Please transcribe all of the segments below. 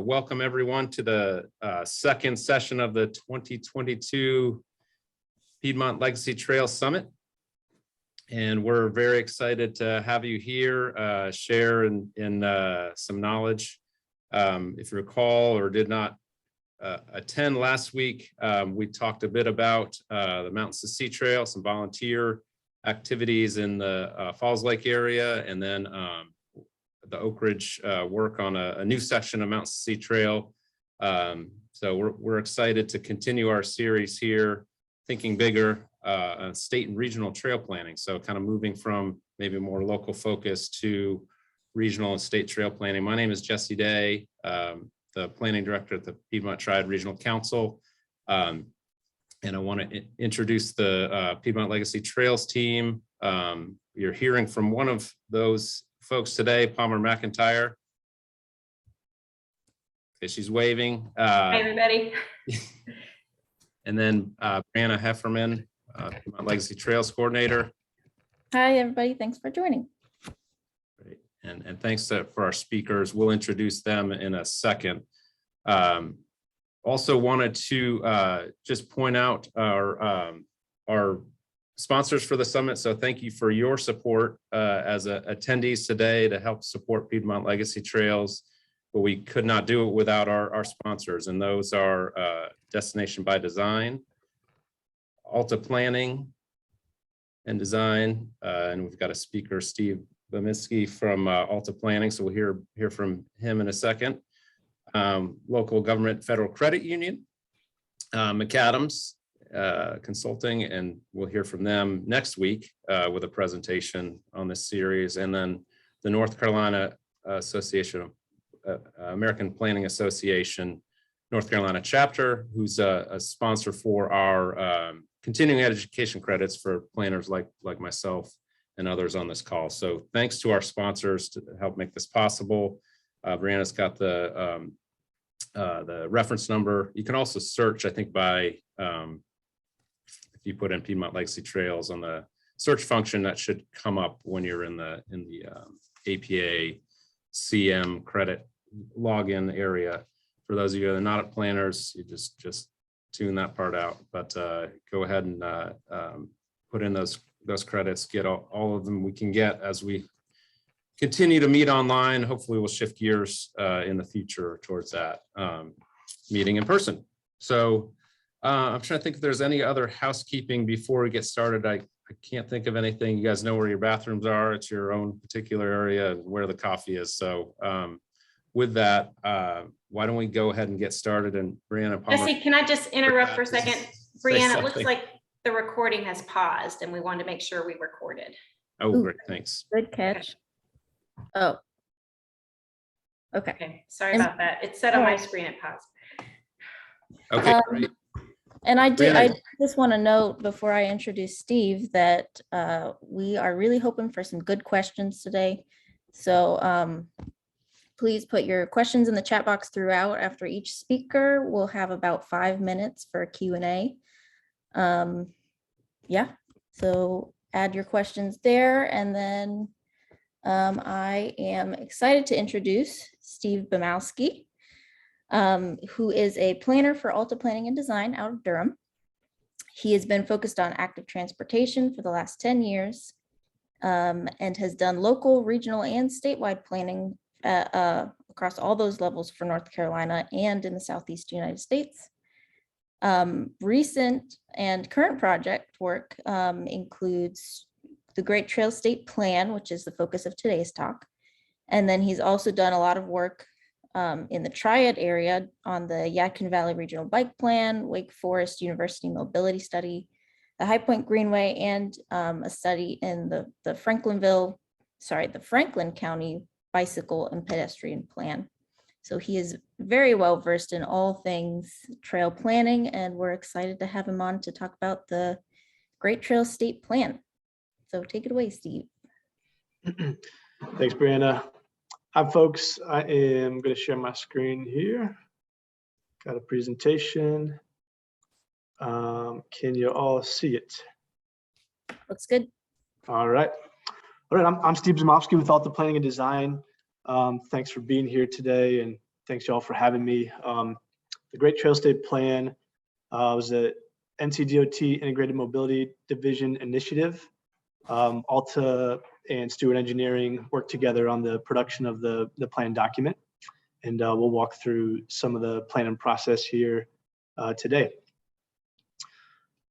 Welcome everyone to the second session of the 2022 Piedmont Legacy Trails Summit. And we're very excited to have you here, share in some knowledge. If you recall or did not attend last week, we talked a bit about the Mountains to Sea Trail, some volunteer activities in the Falls Lake area, and then the Oak Ridge work on a new section of Mountains to Sea Trail. So we're excited to continue our series here, thinking bigger, state and regional trail planning. So kind of moving from maybe more local focus to regional and state trail planning. My name is Jesse Day, the planning director at the Piedmont Triad Regional Council. And I want to introduce the Piedmont Legacy Trails team. You're hearing from one of those folks today, Palmer McIntyre. Okay, she's waving. Hi, everybody. And then Brianna Hefferman, Piedmont Legacy Trails coordinator. Hi, everybody. Thanks for joining. Great. And thanks for our speakers. We'll introduce them in a second. Also wanted to just point out our sponsors for the summit. So thank you for your support as attendees today to help support Piedmont Legacy Trails. But we could not do it without our sponsors, and those are Destination by Design, Alta Planning and Design, and we've got a speaker, Steve Bzomowski from Alta Planning, so we'll hear from him in a second. Local Government Federal Credit Union, McAdams Consulting, and we'll hear from them next week with a presentation on this series, and then the North Carolina Association of American Planning Association, North Carolina chapter, who's a sponsor for our continuing education credits for planners like myself and others on this call. So thanks to our sponsors to help make this possible. Brianna's got the reference number. You can also search, I think, by if you put in Piedmont Legacy Trails on the search function, that should come up when you're in the APA CM credit login area. For those of you that are not at planners, you just tune that part out, but go ahead and put in those credits, get all of them we can get as we continue to meet online. Hopefully we'll shift gears in the future towards that meeting in person. So I'm trying to think if there's any other housekeeping before we get started. I can't think of anything. You guys know where your bathrooms are. It's your own particular area and where the coffee is. So with that, why don't we go ahead and get started? And Brianna Palmer. Jesse, can I just interrupt for a second? Brianna, it looks like the recording has paused and we wanted to make sure we recorded. Oh, great, thanks. Good catch. Oh, Okay, sorry about that. It said on my screen it paused. Okay, great. And I just want to note before I introduce Steve that we are really hoping for some good questions today. So please put your questions in the chat box throughout. After each speaker, we'll have about 5 minutes for Q&A. Yeah, so add your questions there. And then I am excited to introduce Steve Bzomowski, who is a planner for Alta Planning and Design out of Durham. He has been focused on active transportation for the last 10 years and has done local, regional, and statewide planning across all those levels for North Carolina and in the Southeast United States. Recent and current project work includes the Great Trails State Plan, which is the focus of today's talk. And then he's also done a lot of work in the Triad area on the Yadkin Valley Regional Bike Plan, Wake Forest University Mobility Study, the High Point Greenway, and a study in the Franklin County Bicycle and Pedestrian Plan. So he is very well versed in all things trail planning, and we're excited to have him on to talk about the Great Trails State Plan. So take it away, Steve. Thanks, Brianna. Hi, folks. I am going to share my screen here. Got a presentation. Can you all see it? Looks good. All right. I'm Steve Bzomowski with Alta Planning and Design. Thanks for being here today. And Thanks y'all for having me. The Great Trail State Plan was a NCDOT Integrated Mobility Division initiative. Alta and Stewart Engineering worked together on the production of the plan document. And we'll walk through some of the planning process here today.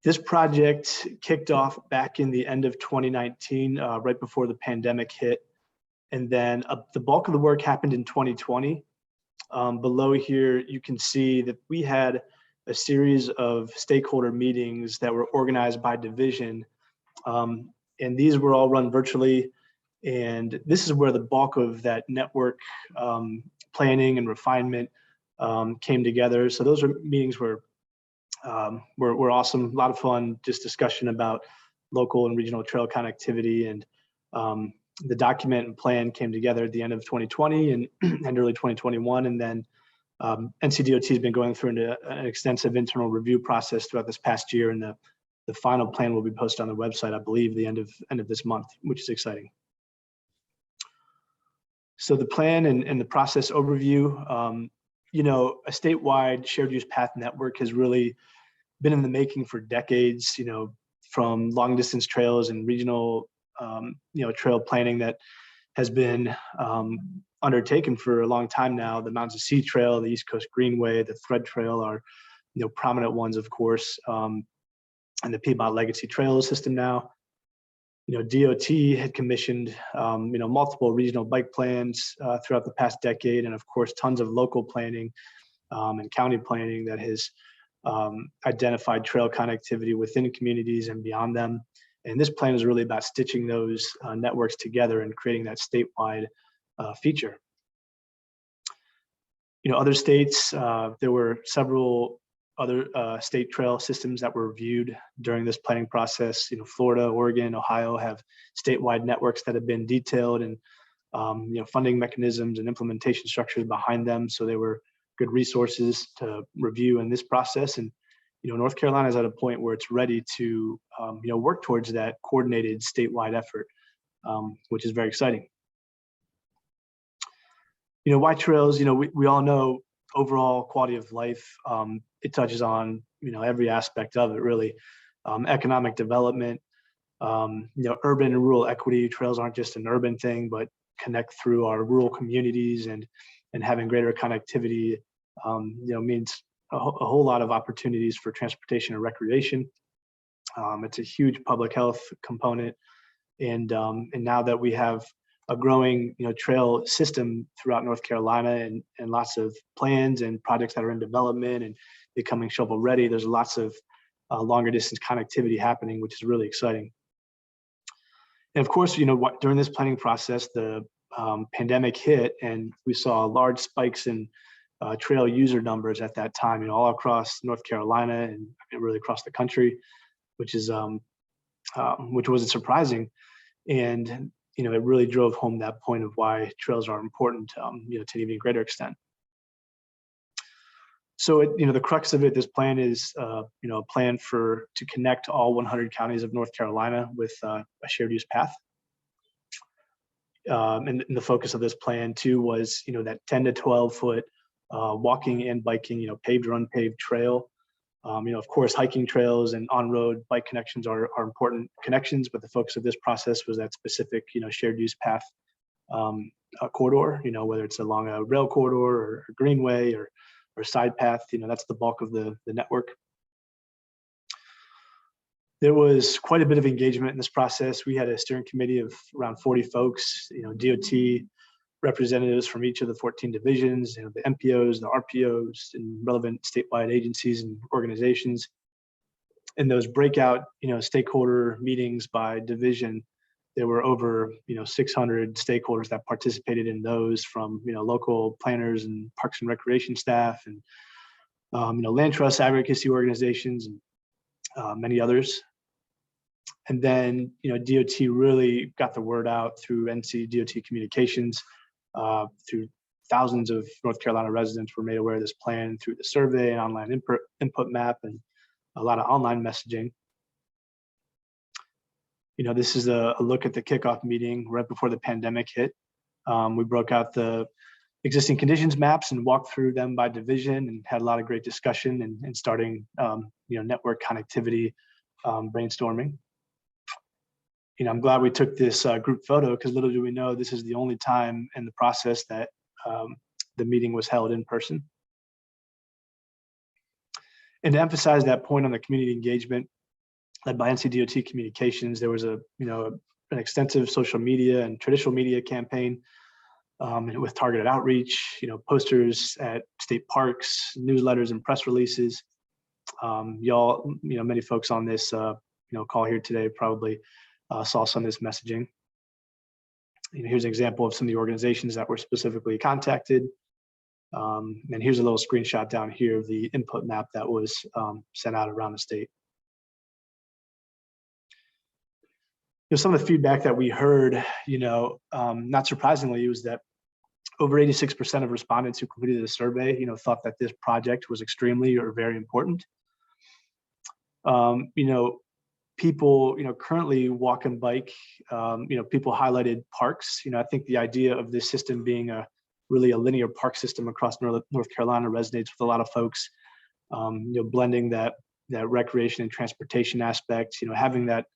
This project kicked off back in the end of 2019, right before the pandemic hit. And then the bulk of the work happened in 2020. Below here, you can see that we had a series of stakeholder meetings that were organized by division. And these were all run virtually. And this is where the bulk of that network planning and refinement came together. So those meetings were awesome, a lot of fun, just discussion about local and regional trail connectivity. And the document and plan came together at the end of 2020 and early 2021. And then NCDOT has been going through an extensive internal review process throughout this past year. And the final plan will be posted on the website, I believe, the end of this month, which is exciting. So the plan and the process overview, a statewide shared use path network has really been in the making for decades, from long distance trails and regional, trail planning that has been undertaken for a long time now. The Mountains of Sea Trail, the East Coast Greenway, the Thread Trail are, prominent ones, of course, and the Piedmont Legacy Trails system now. DOT had commissioned, multiple regional bike plans throughout the past decade, and of course, tons of local planning and county planning that has identified trail connectivity within communities and beyond them. And this plan is really about stitching those networks together and creating that statewide feature. Other states, there were several other state trail systems that were reviewed during this planning process. Florida, Oregon, Ohio have statewide networks that have been detailed and funding mechanisms and implementation structures behind them. So they were good resources to review in this process. And North Carolina is at a point where it's ready to work towards that coordinated statewide effort, which is very exciting. Why trails? We all know overall quality of life. It touches on every aspect of it, really. Economic development, urban and rural equity. Trails aren't just an urban thing, but connect through our rural communities, and having greater connectivity means a whole lot of opportunities for transportation and recreation. It's a huge public health component, and now that we have a growing trail system throughout North Carolina, and lots of plans and projects that are in development and becoming shovel ready, there's lots of longer distance connectivity happening, which is really exciting. And of course, during this planning process, the pandemic hit, and we saw large spikes in trail user numbers at that time, all across North Carolina and really across the country, which wasn't surprising. And it really drove home that point of why trails are important, to an even greater extent. So, the crux of it, this plan is, a plan to connect all 100 counties of North Carolina with a shared use path. And the focus of this plan too was, that 10 to 12 foot walking and biking, paved or unpaved trail. Of course, hiking trails and on-road bike connections are important connections, but the focus of this process was that specific, shared use path corridor, whether it's along a rail corridor or a greenway or side path, that's the bulk of the network. There was quite a bit of engagement in this process. We had a steering committee of around 40 folks, DOT representatives from each of the 14 divisions, the MPOs, the RPOs, and relevant statewide agencies and organizations. In those breakout, stakeholder meetings by division, there were over, 600 stakeholders that participated in those, from, local planners and parks and recreation staff, and, land trust advocacy organizations, and many others. And then, DOT really got the word out through NCDOT communications. Through thousands of North Carolina residents were made aware of this plan through the survey and online input map, and a lot of online messaging. This is a look at the kickoff meeting right before the pandemic hit. We broke out the existing conditions maps and walked through them by division and had a lot of great discussion and starting network connectivity brainstorming. I'm glad we took this group photo, because little do we know this is the only time in the process that the meeting was held in person. And to emphasize that point on the community engagement led by NCDOT Communications, there was an extensive social media and traditional media campaign with targeted outreach, posters at state parks, newsletters, and press releases. Y'all, many folks on this call here today probably saw some of this messaging. Here's an example of some of the organizations that were specifically contacted. And here's a little screenshot down here of the input map that was sent out around the state. Some of the feedback that we heard, not surprisingly, was that over 86% of respondents who completed the survey, thought that this project was extremely or very important. People, currently walk and bike, people highlighted parks. I think the idea of this system being really a linear park system across North Carolina resonates with a lot of folks. Blending that recreation and transportation aspect, having that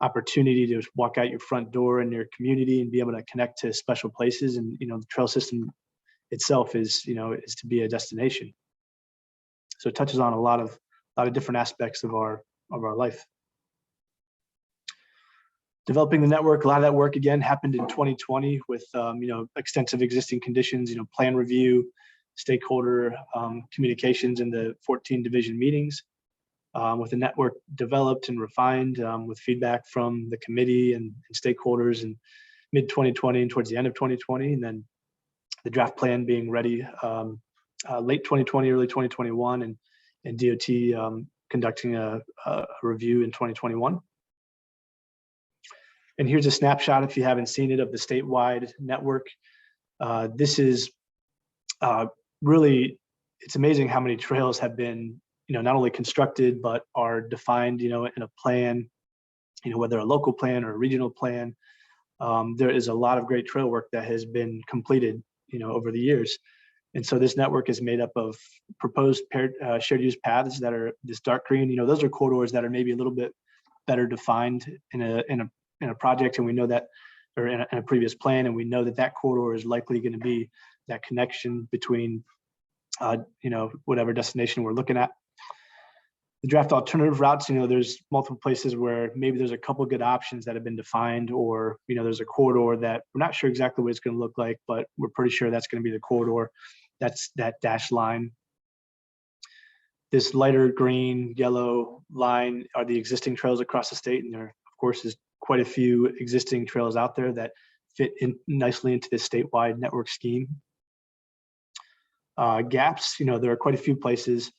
opportunity to walk out your front door in your community and be able to connect to special places. And, the trail system itself is to be a destination. So it touches on a lot of different aspects of our life. Developing the network, a lot of that work again happened in 2020 with extensive existing conditions, plan review, stakeholder communications in the 14 division meetings, with the network developed and refined with feedback from the committee and stakeholders in mid 2020 and towards the end of 2020, and then the draft plan being ready late 2020, early 2021, and DOT conducting a review in 2021. And here's a snapshot, if you haven't seen it, of the statewide network. This is really, it's amazing how many trails have been, not only constructed, but are defined, in a plan, whether a local plan or a regional plan. There is a lot of great trail work that has been completed, over the years. And so this network is made up of proposed shared use paths that are this dark green. Those are corridors that are maybe a little bit better defined in a project, and we know that, or in a previous plan, and we know that corridor is likely going to be that connection between, whatever destination we're looking at. The draft alternative routes, there's multiple places where maybe there's a couple good options that have been defined, or, there's a corridor that we're not sure exactly what it's going to look like, but we're pretty sure that's going to be the corridor. That's that dashed line. This lighter green, yellow line are the existing trails across the state, and there, of course, is quite a few existing trails out there that fit in nicely into this statewide network scheme. Gaps, there are quite a few places,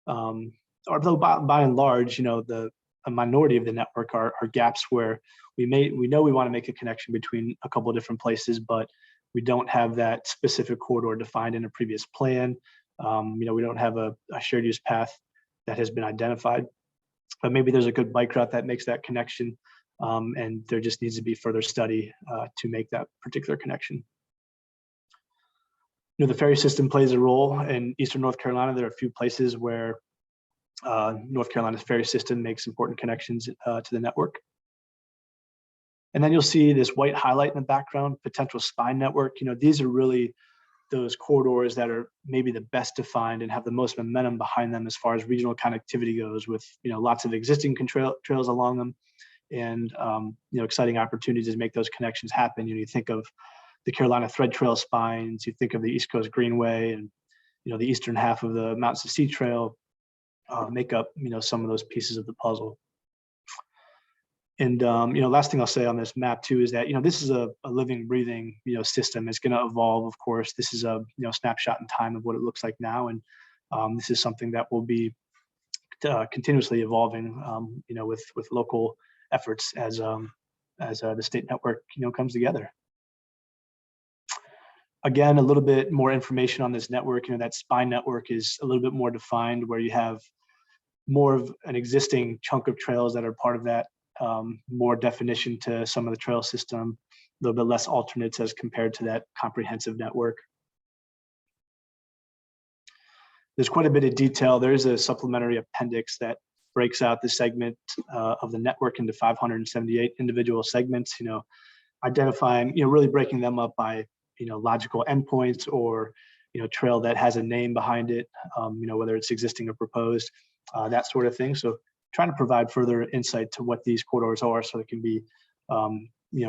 although by and large, a minority of the network are gaps where we know we want to make a connection between a couple of different places, but we don't have that specific corridor defined in a previous plan. We don't have a shared use path that has been identified, but maybe there's a good bike route that makes that connection. And there just needs to be further study to make that particular connection. The ferry system plays a role in Eastern North Carolina. There are a few places where North Carolina's ferry system makes important connections to the network. And then you'll see this white highlight in the background, potential spine network. These are really those corridors that are maybe the best defined and have the most momentum behind them as far as regional connectivity goes, with lots of existing trails along them, and exciting opportunities to make those connections happen. You think of the Carolina Thread Trail spines, you think of the East Coast Greenway, and the eastern half of the Mountains to Sea Trail make up some of those pieces of the puzzle. And last thing I'll say on this map too is that this is a living, breathing system. It's going to evolve, of course. This is a snapshot in time of what it looks like now, and this is something that will be continuously evolving, with local efforts as the state network comes together. Again, a little bit more information on this network. That spine network is a little bit more defined, where you have more of an existing chunk of trails that are part of that, more definition to some of the trail system, a little bit less alternates as compared to that comprehensive network. There's quite a bit of detail. There's a supplementary appendix that breaks out the segment of the network into 578 individual segments, identifying, really breaking them up by, logical endpoints or, trail that has a name behind it, whether it's existing or proposed, that sort of thing. So trying to provide further insight to what these corridors are so there can be,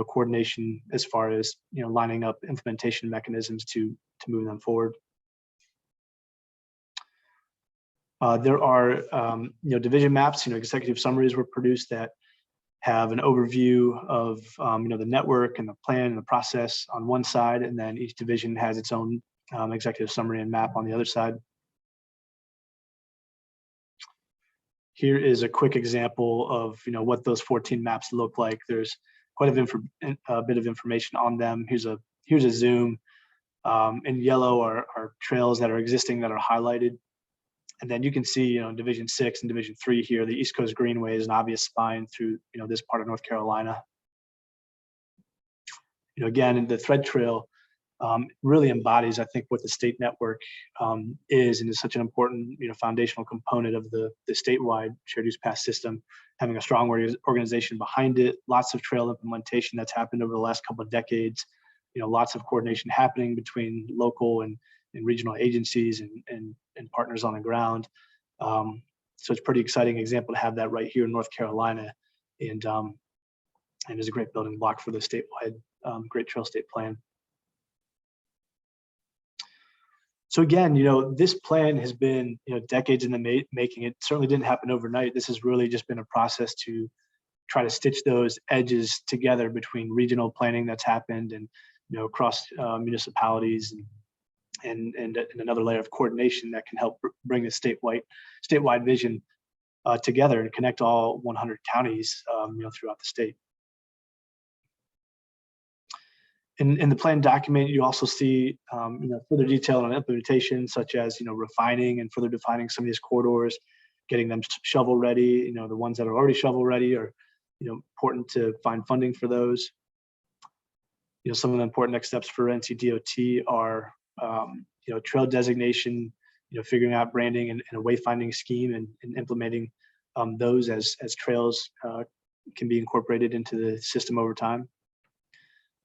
coordination as far as, lining up implementation mechanisms to move them forward. There are, division maps, executive summaries were produced that have an overview of, the network and the plan and the process on one side, and then each division has its own executive summary and map on the other side. Here is a quick example of, what those 14 maps look like. There's quite a bit of information on them. Here's a zoom. In yellow are trails that are existing that are highlighted. And then you can see, Division 6 and Division 3 here, the East Coast Greenway is an obvious spine through, this part of North Carolina. Again, the thread trail really embodies, I think, what the state network is, and is such an important, foundational component of the statewide shared use path system, having a strong organization behind it, lots of trail implementation that's happened over the last couple of decades, lots of coordination happening between local and regional agencies and partners on the ground. So it's a pretty exciting example to have that right here in North Carolina, and is a great building block for the statewide Great Trail State Plan. So again, this plan has been, decades in the making. It certainly didn't happen overnight. This has really just been a process to try to stitch those edges together between regional planning that's happened and, across municipalities and another layer of coordination that can help bring the statewide vision together and connect all 100 counties, throughout the state. In the plan document, you also see, further detail on implementation, such as, refining and further defining some of these corridors, getting them shovel ready. The ones that are already shovel ready are, important to find funding for those. Some of the important next steps for NCDOT are, trail designation, figuring out branding and a wayfinding scheme and implementing those as trails can be incorporated into the system over time.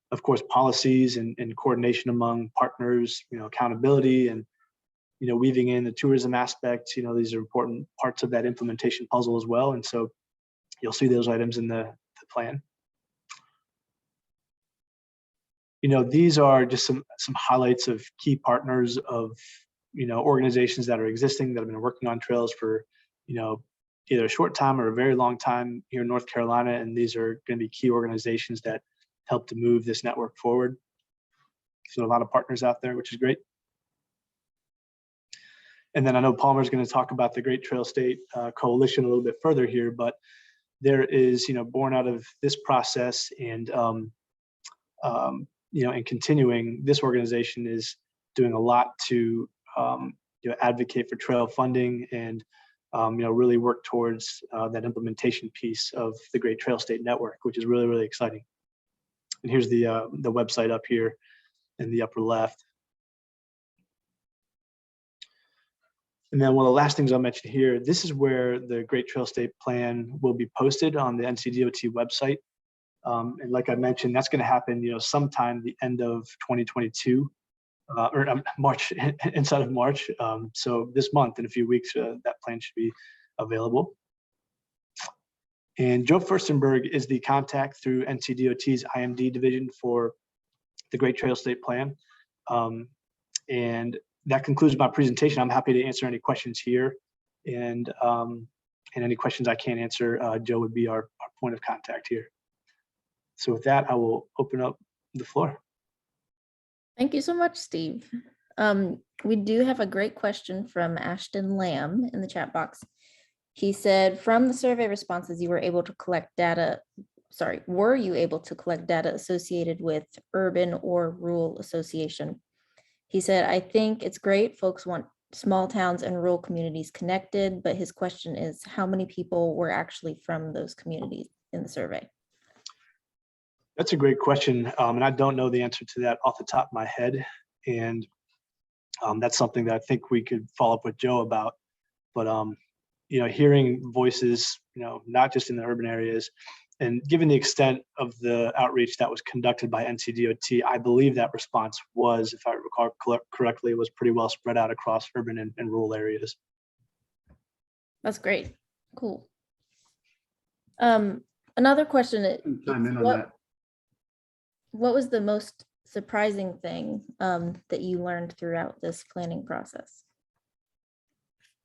Of course, policies and coordination among partners, accountability and, weaving in the tourism aspect, these are important parts of that implementation puzzle as well. And so you'll see those items in the plan. These are just some highlights of key partners of, organizations that are existing that have been working on trails for, either a short time or a very long time here in North Carolina. And these are going to be key organizations that help to move this network forward. So a lot of partners out there, which is great. And then I know Palmer's going to talk about the Great Trail State Coalition a little bit further here, but there is, born out of this process and, and continuing, this organization is doing a lot to, advocate for trail funding and, really work towards that implementation piece of the Great Trail State Network, which is really, really exciting. And here's the website up here in the upper left. And then one of the last things I'll mention here, this is where the Great Trail State Plan will be posted on the NCDOT website. And like I mentioned, that's going to happen, sometime the end of 2022 or March, inside of March. So this month, in a few weeks, that plan should be available. And Joe Furstenberg is the contact through NCDOT's IMD division for the Great Trail State Plan. And that concludes my presentation. I'm happy to answer any questions here. And any questions I can't answer, Joe would be our point of contact here. So with that, I will open up the floor. Thank you so much, Steve. We do have a great question from Ashton Lamb in the chat box. He said, from the survey responses, you were able to collect data, were you able to collect data associated with urban or rural association? He said, I think it's great. Folks want small towns and rural communities connected, but his question is, how many people were actually from those communities in the survey? That's a great question. And I don't know the answer to that off the top of my head. And That's something that I think we could follow up with Joe about. But hearing voices, not just in the urban areas, and given the extent of the outreach that was conducted by NCDOT, I believe that response was, if I recall correctly, was pretty well spread out across urban and rural areas. That's great. Cool. Another question. Chime in on that. What was the most surprising thing that you learned throughout this planning process?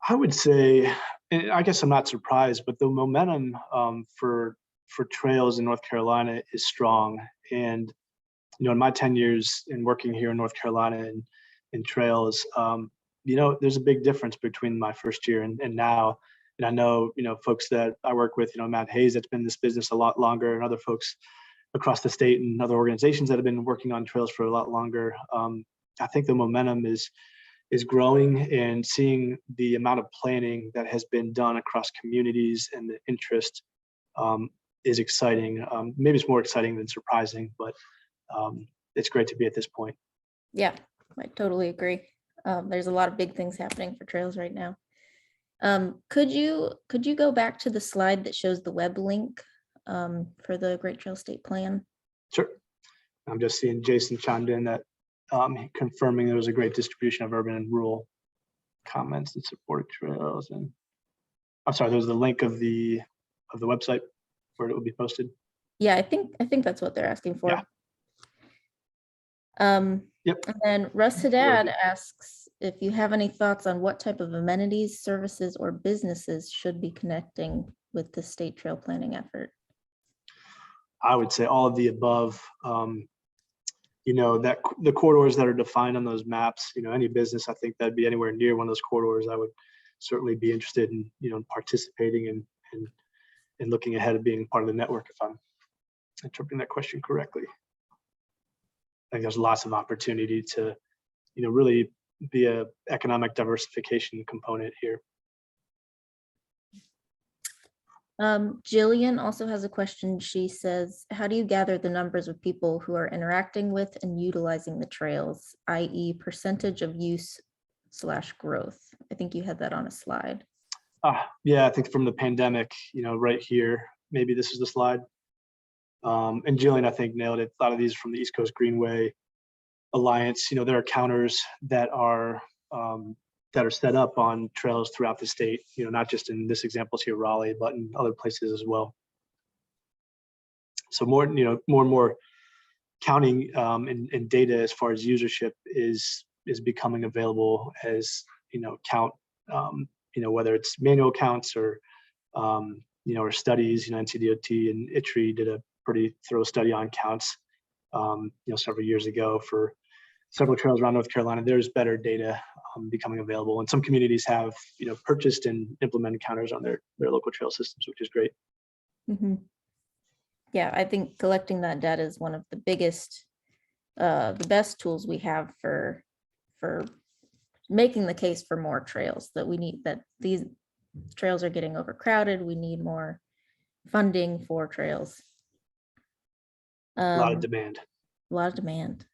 I would say, and I guess I'm not surprised, but the momentum for trails in North Carolina is strong. And, in my 10 years in working here in North Carolina and in trails, there's a big difference between my first year and now. And I know, folks that I work with, Matt Hayes, that's been in this business a lot longer, and other folks across the state and other organizations that have been working on trails for a lot longer. I think the momentum is growing, and seeing the amount of planning that has been done across communities and the interest is exciting. Maybe it's more exciting than surprising, but it's great to be at this point. Yeah, I totally agree. There's a lot of big things happening for trails right now. Could you go back to the slide that shows the web link for the Great Trail State Plan? Sure. I'm just seeing Jason chimed in that confirming there was a great distribution of urban and rural comments and supported trails. And I'm sorry, there's the link of the website where it will be posted. Yeah, I think that's what they're asking for. Yeah. Yep. And then Russ Haddad asks if you have any thoughts on what type of amenities, services, or businesses should be connecting with the state trail planning effort. I would say all of the above. That the corridors that are defined on those maps, any business, I think that'd be anywhere near one of those corridors, I would certainly be interested in, participating and looking ahead of being part of the network, if I'm interpreting that question correctly. I think there's lots of opportunity to, really be a economic diversification component here. Jillian also has a question. She says, how do you gather the numbers of people who are interacting with and utilizing the trails, i.e. percentage of use / growth? I think you had that on a slide. Yeah, I think from the pandemic, right here, maybe this is the slide. And Jillian, I think, nailed it. A lot of these from the East Coast Greenway Alliance, there are counters that are set up on trails throughout the state, not just in this example here, Raleigh, but in other places as well. So more and more counting and data as far as usership is becoming available as, count, whether it's manual counts or, or studies. NCDOT and ITRI did a pretty thorough study on counts, several years ago for several trails around North Carolina. There's better data becoming available, and some communities have, purchased and implemented counters on their local trail systems, which is great. Mm-hmm. Yeah, I think collecting that data is one of the biggest, the best tools we have for making the case for more trails, that we need, that these trails are getting overcrowded. We need more funding for trails. A lot of demand. A lot of demand.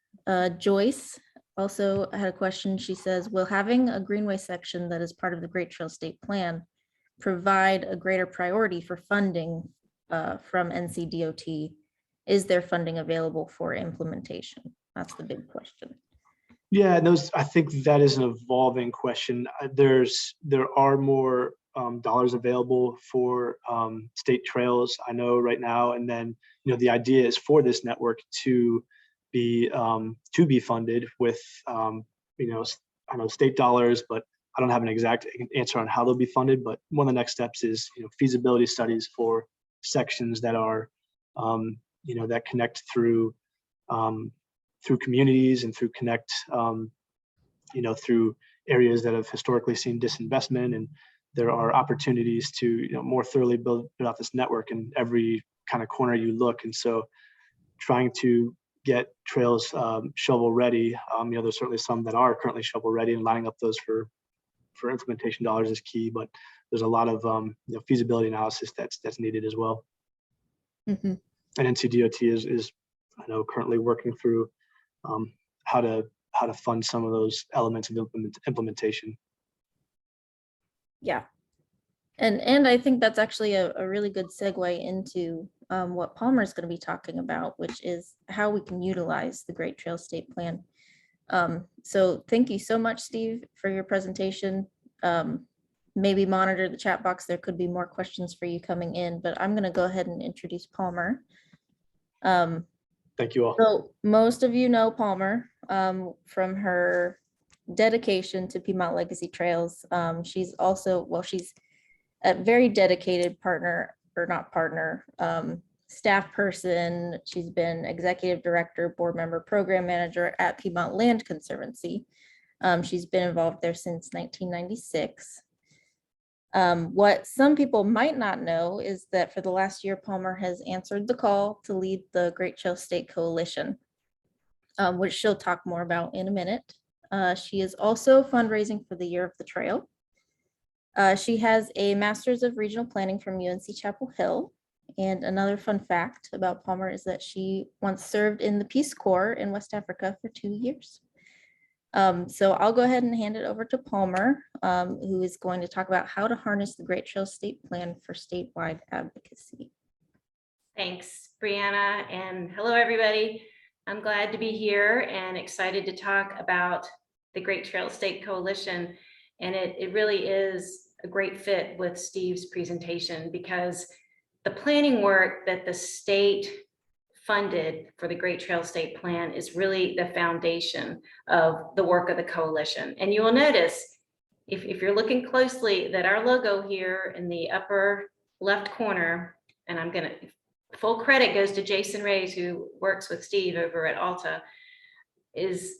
Joyce also had a question. She says, will having a greenway section that is part of the Great Trail State Plan provide a greater priority for funding from NCDOT? Is there funding available for implementation? That's the big question. Yeah, I think that is an evolving question. There are more dollars available for state trails, I know right now, and then the idea is for this network to be funded with I know state dollars, but I don't have an exact answer on how they'll be funded. But one of the next steps is feasibility studies for sections that are that connect through communities and through connect through areas that have historically seen disinvestment, and there are opportunities to more thoroughly build out this network in every kind of corner you look. And so trying to get trails shovel ready, there's certainly some that are currently shovel ready, and lining up those for implementation dollars is key, but there's a lot of feasibility analysis that's needed as well. And NCDOT is I know currently working through how to how to fund some of those elements of implementation. Yeah. And I think that's actually a really good segue into what Palmer is going to be talking about, which is how we can utilize the Great Trail State Plan. So thank you so much, Steve, for your presentation. Maybe monitor the chat box. There could be more questions for you coming in, but I'm going to go ahead and introduce Palmer. Thank you all. So most of you know Palmer from her dedication to Piedmont Legacy Trails. She's also, well, she's a very dedicated partner, or not partner, staff person. She's been executive director, board member, program manager at Piedmont Land Conservancy. She's been involved there since 1996. What some people might not know is that for the last year, Palmer has answered the call to lead the Great Trail State Coalition, which she'll talk more about in a minute. She is also fundraising for the Year of the Trail. She has a Master's of Regional Planning from UNC Chapel Hill. And another fun fact about Palmer is that she once served in the Peace Corps in West Africa for 2 years. So I'll go ahead and hand it over to Palmer, who is going to talk about how to harness the Great Trail State Plan for statewide advocacy. Thanks, Brianna, and hello, everybody. I'm glad to be here and excited to talk about the Great Trail State Coalition. And it really is a great fit with Steve's presentation, because the planning work that the state funded for the Great Trail State Plan is really the foundation of the work of the coalition. And you will notice, if you're looking closely, that our logo here in the upper left corner, and I'm gonna, full credit goes to Jason Reyes, who works with Steve over at Alta, is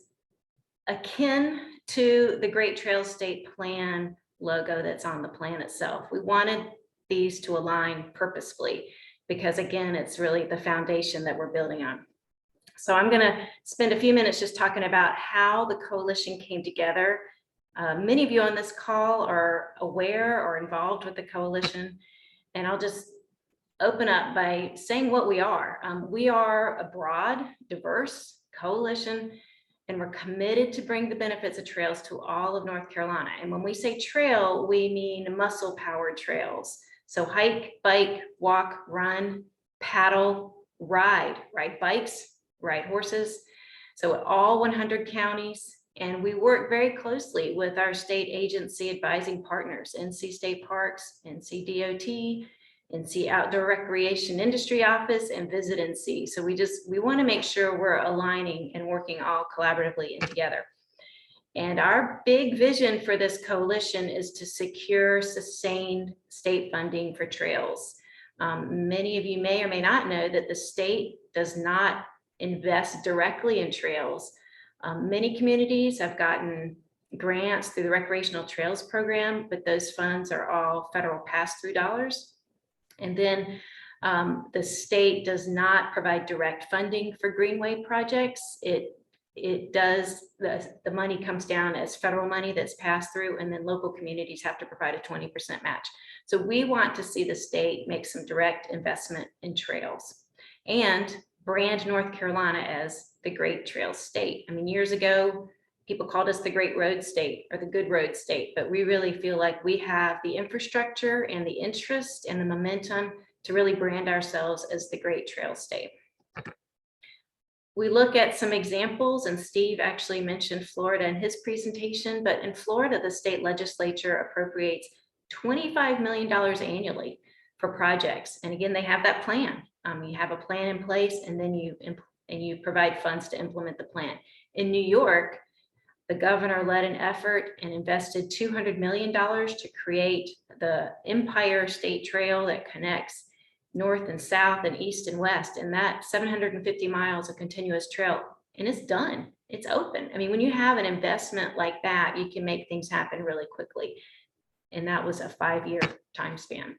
akin to the Great Trail State Plan logo that's on the plan itself. We wanted these to align purposefully, because again, it's really the foundation that we're building on. So I'm going to spend a few minutes just talking about how the coalition came together. Many of you on this call are aware or involved with the coalition, and I'll just open up by saying what we are. We are a broad, diverse coalition, and we're committed to bring the benefits of trails to all of North Carolina. And when we say trail, we mean muscle-powered trails. So hike, bike, walk, run, paddle, ride bikes, ride horses. So all 100 counties. And we work very closely with our state agency advising partners, NC State Parks, NC DOT, NC Outdoor Recreation Industry Office, and Visit NC. So we want to make sure we're aligning and working all collaboratively and together. And our big vision for this coalition is to secure sustained state funding for trails. Many of you may or may not know that the state does not invest directly in trails. Many communities have gotten grants through the Recreational Trails Program, but those funds are all federal pass-through dollars. And then the state does not provide direct funding for greenway projects. It does, the money comes down as federal money that's passed through, and then local communities have to provide a 20% match. So we want to see the state make some direct investment in trails and brand North Carolina as the Great Trail State. I mean, years ago, people called us the Great Road State or the Good Road State, but we really feel like we have the infrastructure and the interest and the momentum to really brand ourselves as the Great Trail State. We look at some examples, and Steve actually mentioned Florida in his presentation, but in Florida, the state legislature appropriates $25 million annually for projects. And again, they have that plan. You have a plan in place, and then you provide funds to implement the plan. In New York, the governor led an effort and invested $200 million to create the Empire State Trail that connects north and south and east and west, and that 750 miles of continuous trail, and it's done, it's open. I mean, when you have an investment like that, you can make things happen really quickly. And that was a 5-year time span.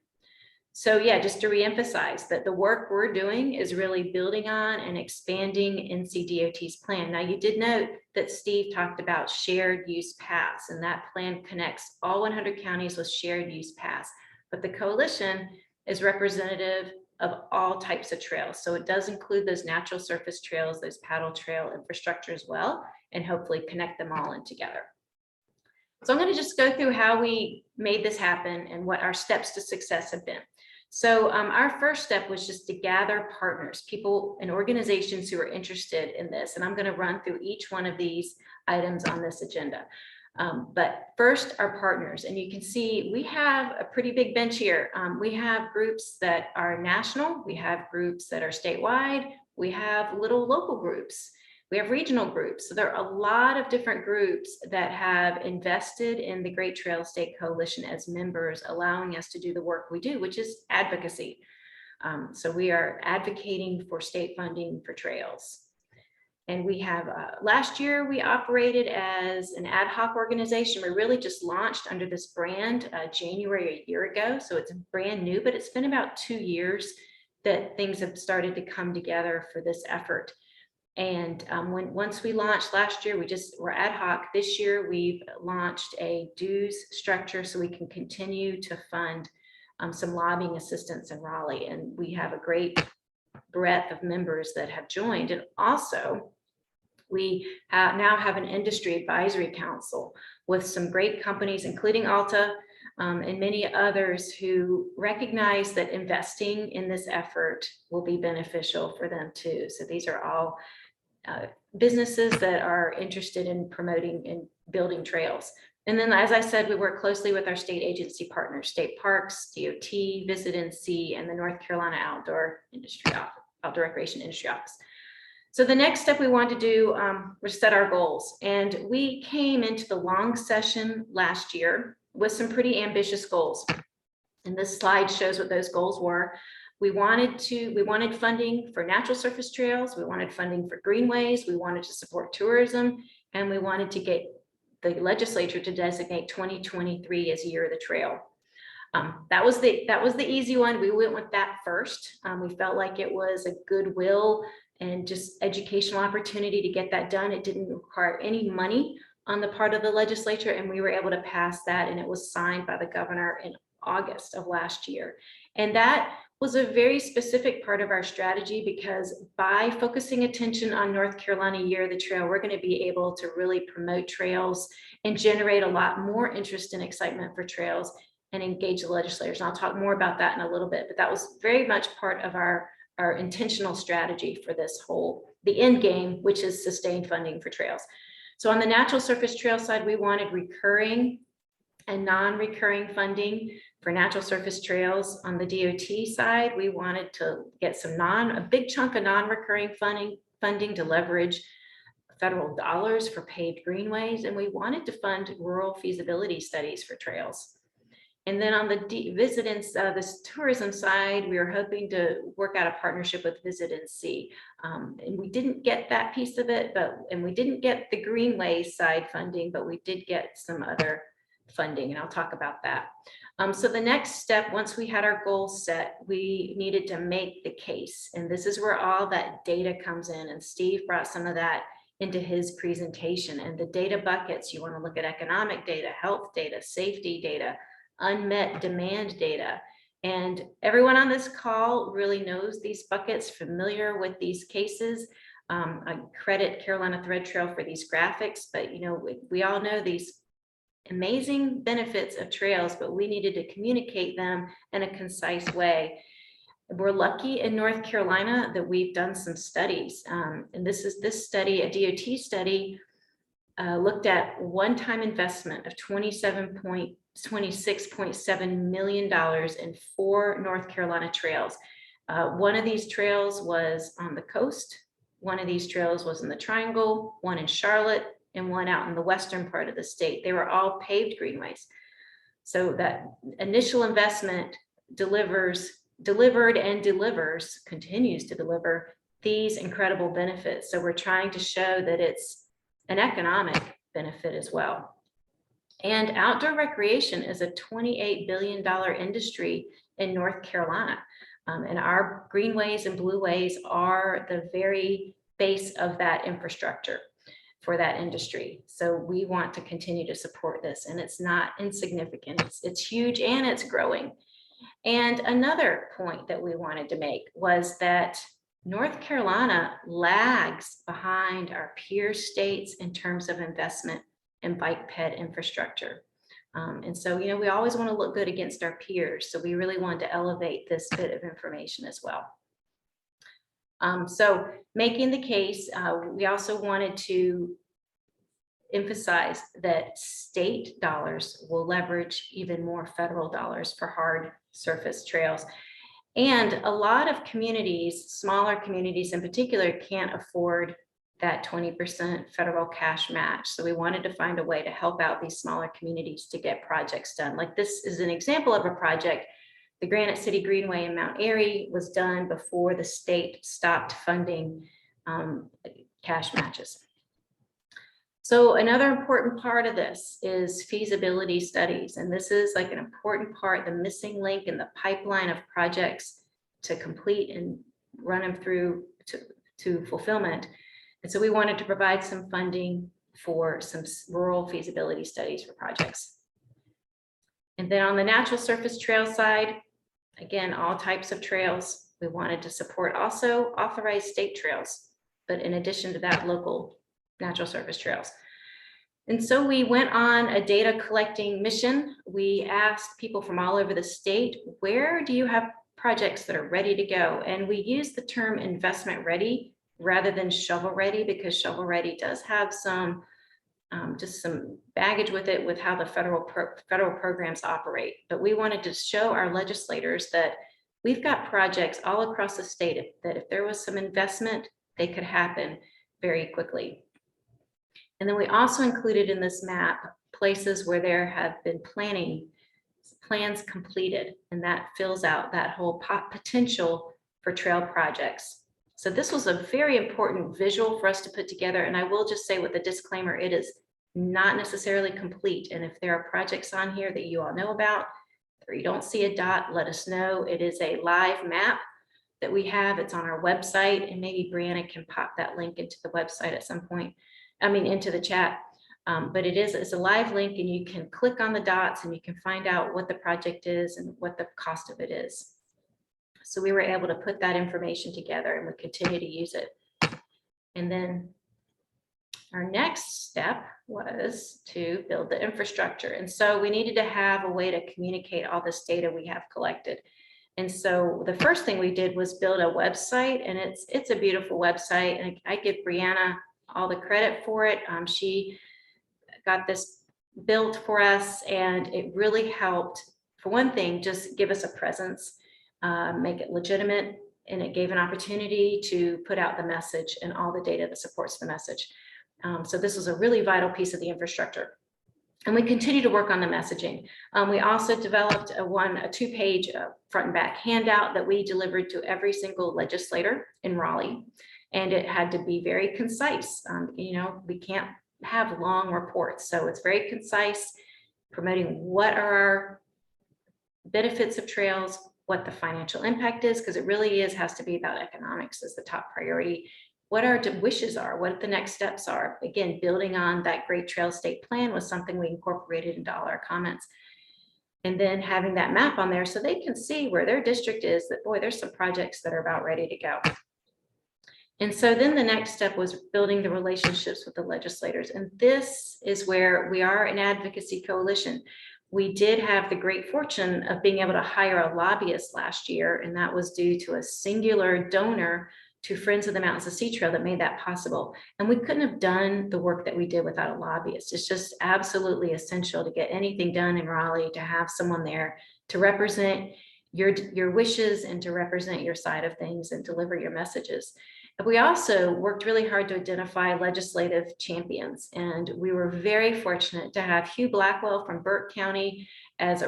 So yeah, just to reemphasize that the work we're doing is really building on and expanding NCDOT's plan. Now, you did note that Steve talked about shared use paths, and that plan connects all 100 counties with shared use paths. But the coalition is representative of all types of trails. So it does include those natural surface trails, those paddle trail infrastructure as well. and hopefully connect them all in together. So I'm going to just go through how we made this happen and what our steps to success have been. So our first step was just to gather partners, people and organizations who are interested in this. And I'm going to run through each one of these items on this agenda. But first, our partners. And you can see we have a pretty big bench here. We have groups that are national. We have groups that are statewide. We have little local groups. We have regional groups. So there are a lot of different groups that have invested in the Great Trail State Coalition as members, allowing us to do the work we do, which is advocacy. So we are advocating for state funding for trails. And we have, last year we operated as an ad hoc organization. We really just launched under this brand January a year ago. So it's brand new, but it's been about 2 years that things have started to come together for this effort. And once we launched last year, we're ad hoc. This year, we've launched a dues structure so we can continue to fund some lobbying assistance in Raleigh. And we have a great breadth of members that have joined. And also, we now have an industry advisory council with some great companies, including Alta and many others who recognize that investing in this effort will be beneficial for them too. So these are all businesses that are interested in promoting and building trails. And then, as I said, we work closely with our state agency partners, state parks, DOT, Visit NC, and the North Carolina Outdoor Recreation Industry Office. So the next step we wanted to do was set our goals. And we came into the long session last year with some pretty ambitious goals. And this slide shows what those goals were. We wanted funding for natural surface trails. We wanted funding for greenways. We wanted to support tourism, and we wanted to get the legislature to designate 2023 as Year of the Trail. That was the easy one. We went with that first. We felt like it was a goodwill and just educational opportunity to get that done. It didn't require any money on the part of the legislature, and we were able to pass that, and it was signed by the governor in August of last year. And that was a very specific part of our strategy, because by focusing attention on North Carolina Year of the Trail, we're going to be able to really promote trails and generate a lot more interest and excitement for trails and engage the legislators. And I'll talk more about that in a little bit, but that was very much part of our intentional strategy for this the end game, which is sustained funding for trails. So on the natural surface trail side, we wanted recurring and non-recurring funding for natural surface trails. On the DOT side, we wanted to get a big chunk of non-recurring funding to leverage federal dollars for paved greenways, and we wanted to fund rural feasibility studies for trails. And then on the this tourism side, we were hoping to work out a partnership with Visit NC. And we didn't get that piece of it, and we didn't get the greenway side funding, but we did get some other funding, and I'll talk about that. So the next step, once we had our goals set, we needed to make the case. And this is where all that data comes in. And Steve brought some of that into his presentation. And the data buckets, you want to look at economic data, health data, safety data, unmet demand data. And everyone on this call really knows these buckets, familiar with these cases. I credit Carolina Thread Trail for these graphics, but we all know these amazing benefits of trails, but we needed to communicate them in a concise way. We're lucky in North Carolina that we've done some studies. And this study, a DOT study, looked at one-time investment of $26.7 million in 4 North Carolina trails. One of these trails was on the coast. One of these trails was in the Triangle, one in Charlotte, and one out in the western part of the state. They were all paved greenways. So that initial investment continues to deliver these incredible benefits. So we're trying to show that it's an economic benefit as well. And outdoor recreation is a $28 billion industry in North Carolina. And our greenways and blueways are the very base of that infrastructure for that industry. So we want to continue to support this, and it's not insignificant. It's huge, and it's growing. And another point that we wanted to make was that North Carolina lags behind our peer states in terms of investment in bike ped infrastructure. And so, we always want to look good against our peers. So we really wanted to elevate this bit of information as well. So making the case, we also wanted to emphasize that state dollars will leverage even more federal dollars for hard surface trails. And a lot of communities, smaller communities in particular, can't afford that 20% federal cash match. So we wanted to find a way to help out these smaller communities to get projects done. Like this is an example of a project. The Granite City Greenway in Mount Airy was done before the state stopped funding cash matches. So another important part of this is feasibility studies. And this is like an important part, the missing link in the pipeline of projects to complete and run them through to fulfillment. And so we wanted to provide some funding for some rural feasibility studies for projects. And then on the natural surface trail side, again, all types of trails. We wanted to support also authorized state trails, but in addition to that, local natural surface trails. And so we went on a data collecting mission. We asked people from all over the state, where do you have projects that are ready to go? And we used the term investment ready rather than shovel ready, because shovel ready does have some just some baggage with it, with how the federal programs operate. But we wanted to show our legislators that we've got projects all across the state that if there was some investment, they could happen very quickly. And then we also included in this map places where there have been plans completed, and that fills out that whole potential for trail projects. So this was a very important visual for us to put together. And I will just say with a disclaimer, it is not necessarily complete. And if there are projects on here that you all know about, or you don't see a dot, let us know. It is a live map that we have. It's on our website, and maybe Brianna can pop that link into the website at some point. Into the chat. But it's a live link, and you can click on the dots and you can find out what the project is and what the cost of it is. So we were able to put that information together, and we continue to use it. And then our next step was to build the infrastructure. And so we needed to have a way to communicate all this data we have collected. And so the first thing we did was build a website, and it's a beautiful website. And I give Brianna all the credit for it. She got this built for us, and it really helped, for one thing, just give us a presence, make it legitimate, and it gave an opportunity to put out the message and all the data that supports the message. So this was a really vital piece of the infrastructure. And we continue to work on the messaging. We also developed a 2-page front and back handout that we delivered to every single legislator in Raleigh. And it had to be very concise. We can't have long reports. So it's very concise, promoting what are our benefits of trails, what the financial impact is, because it really has to be about economics as the top priority. What our wishes are, what the next steps are. Again, building on that Great Trail State Plan was something we incorporated into all our comments. And then having that map on there so they can see where their district is, that boy, there's some projects that are about ready to go. And so then the next step was building the relationships with the legislators. And this is where we are an advocacy coalition. We did have the great fortune of being able to hire a lobbyist last year, and that was due to a singular donor to Friends of the Mountains of Sea Trail that made that possible. And we couldn't have done the work that we did without a lobbyist. It's just absolutely essential to get anything done in Raleigh, to have someone there to represent your wishes and to represent your side of things and deliver your messages. We also worked really hard to identify legislative champions, and we were very fortunate to have Hugh Blackwell from Burke County as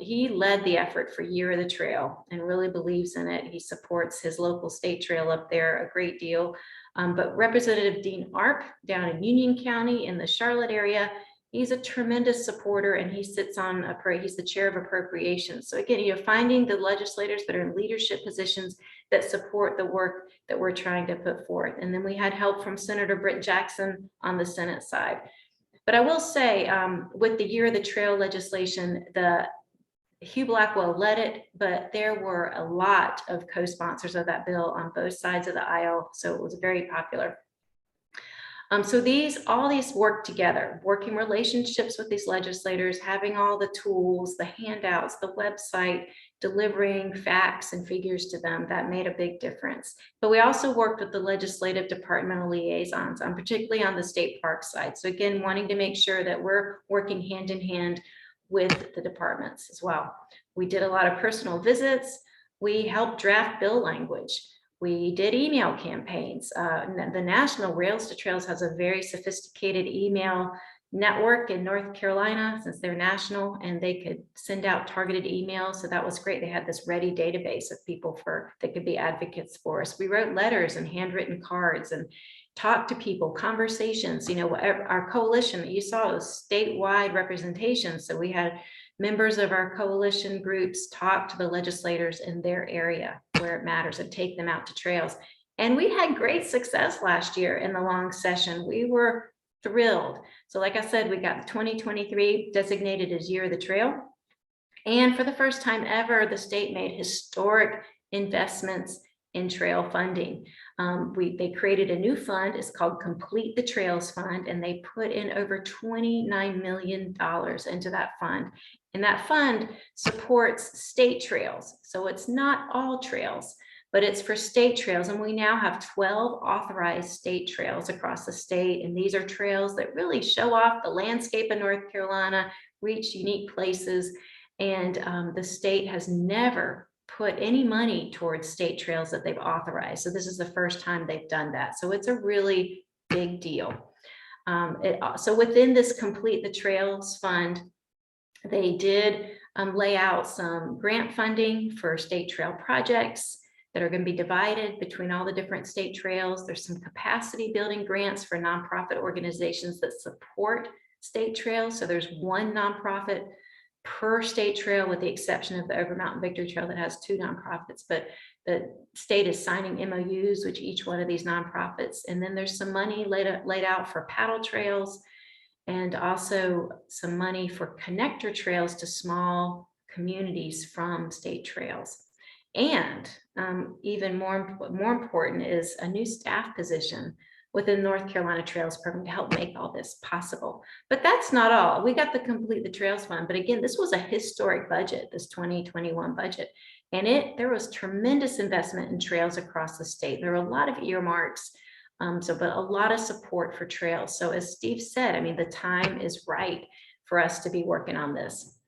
he led the effort for Year of the Trail and really believes in it. He supports his local state trail up there a great deal. But Representative Dean Arp down in Union County in the Charlotte area, he's a tremendous supporter, and he sits on he's the chair of appropriations. So again, you're finding the legislators that are in leadership positions that support the work that we're trying to put forth. And then we had help from Senator Britt Jackson on the Senate side. But I will say, with the Year of the Trail legislation, the Hugh Blackwell led it, but there were a lot of co-sponsors of that bill on both sides of the aisle. So it was very popular. So all these work together, working relationships with these legislators, having all the tools, the handouts, the website, delivering facts and figures to them, that made a big difference. But we also worked with the legislative departmental liaisons, particularly on the state park side. So again, wanting to make sure that we're working hand in hand with the departments as well. We did a lot of personal visits. We helped draft bill language. We did email campaigns. The National Rails to Trails has a very sophisticated email network in North Carolina, since they're national, and they could send out targeted emails. So that was great. They had this ready database of people that could be advocates for us. We wrote letters and handwritten cards and talked to people, conversations. Our coalition that you saw was statewide representation. So we had members of our coalition groups talk to the legislators in their area where it matters and take them out to trails. And we had great success last year in the long session. We were thrilled. So like I said, we got 2023 designated as Year of the Trail. And for the first time ever, the state made historic investments in trail funding. They created a new fund. It's called Complete the Trails Fund, and they put in over $29 million into that fund. And that fund supports state trails. So it's not all trails, but it's for state trails. And we now have 12 authorized state trails across the state. And these are trails that really show off the landscape of North Carolina, reach unique places. And the state has never put any money towards state trails that they've authorized. So this is the first time they've done that. So it's a really big deal. So within this Complete the Trails Fund, they did lay out some grant funding for state trail projects that are going to be divided between all the different state trails. There's some capacity building grants for nonprofit organizations that support state trails. So there's one nonprofit per state trail, with the exception of the Over Mountain Victory Trail that has 2 nonprofits, but the state is signing MOUs with each one of these nonprofits. And then there's some money laid out for paddle trails, and also some money for connector trails to small communities from state trails. And even more important is a new staff position within North Carolina Trails Program to help make all this possible. But that's not all. We got the Complete the Trails Fund, but again, this was a historic budget, this 2021 budget. And there was tremendous investment in trails across the state. There were a lot of earmarks, but a lot of support for trails. So as Steve said, I mean, the time is right for us to be working on this.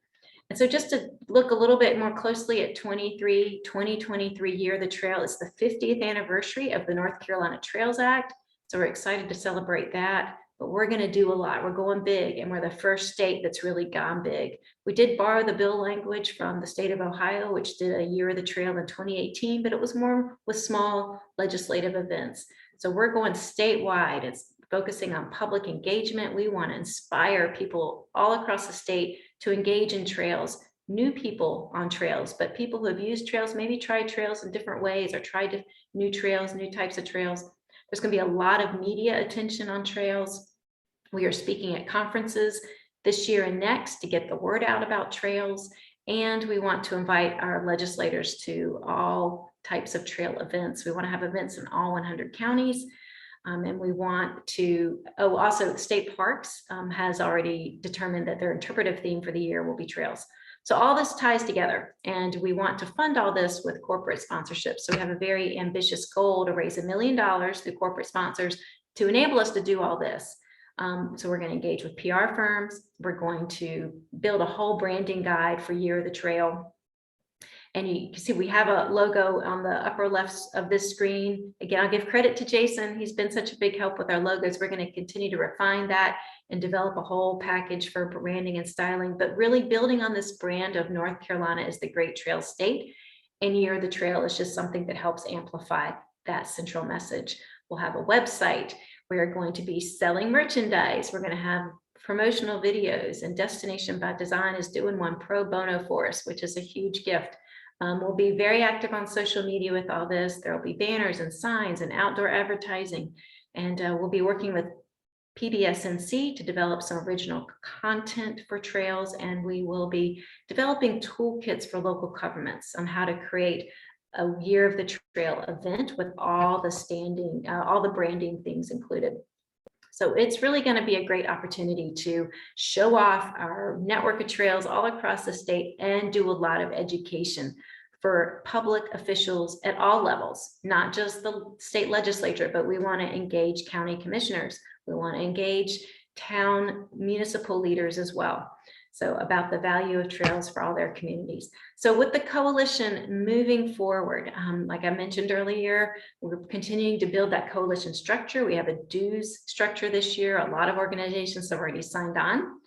And so just to look a little bit more closely at 2023 Year of the Trail, it's the 50th anniversary of the North Carolina Trails Act. So we're excited to celebrate that, but we're going to do a lot. We're going big, and we're the first state that's really gone big. We did borrow the bill language from the state of Ohio, which did a Year of the Trail in 2018, but it was more with small legislative events. So we're going statewide. It's focusing on public engagement. We want to inspire people all across the state to engage in trails, new people on trails, but people who have used trails, maybe tried trails in different ways or tried new trails, new types of trails. There's going to be a lot of media attention on trails. We are speaking at conferences this year and next to get the word out about trails. And we want to invite our legislators to all types of trail events. We want to have events in all 100 counties. And we want to, also state parks has already determined that their interpretive theme for the year will be trails. So all this ties together, and we want to fund all this with corporate sponsorship. So we have a very ambitious goal to raise $1 million through corporate sponsors to enable us to do all this. So we're going to engage with PR firms. We're going to build a whole branding guide for Year of the Trail. And you can see we have a logo on the upper left of this screen. Again, I'll give credit to Jason. He's been such a big help with our logos. We're going to continue to refine that and develop a whole package for branding and styling, but really building on this brand of North Carolina as the Great Trail State. And Year of the Trail is just something that helps amplify that central message. We'll have a website. We are going to be selling merchandise. We're going to have promotional videos, and Destination by Design is doing one pro bono for us, which is a huge gift. We'll be very active on social media with all this. There will be banners and signs and outdoor advertising. And we'll be working with PBSNC to develop some original content for trails, and we will be developing toolkits for local governments on how to create a Year of the Trail event with all the branding things included. So it's really going to be a great opportunity to show off our network of trails all across the state and do a lot of education for public officials at all levels, not just the state legislature, but we want to engage county commissioners. We want to engage town municipal leaders as well. So about the value of trails for all their communities. So with the coalition moving forward, like I mentioned earlier, we're continuing to build that coalition structure. We have a dues structure this year. A lot of organizations have already signed on.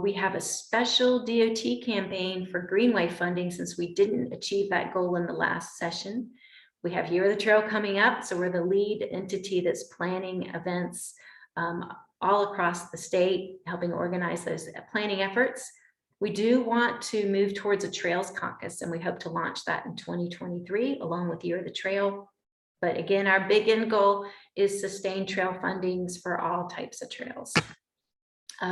We have a special DOT campaign for greenway funding since we didn't achieve that goal in the last session. We have Year of the Trail coming up, so we're the lead entity that's planning events all across the state, helping organize those planning efforts. We do want to move towards a Trails Caucus, and we hope to launch that in 2023 along with Year of the Trail. But again, our big end goal is sustained trail fundings for all types of trails.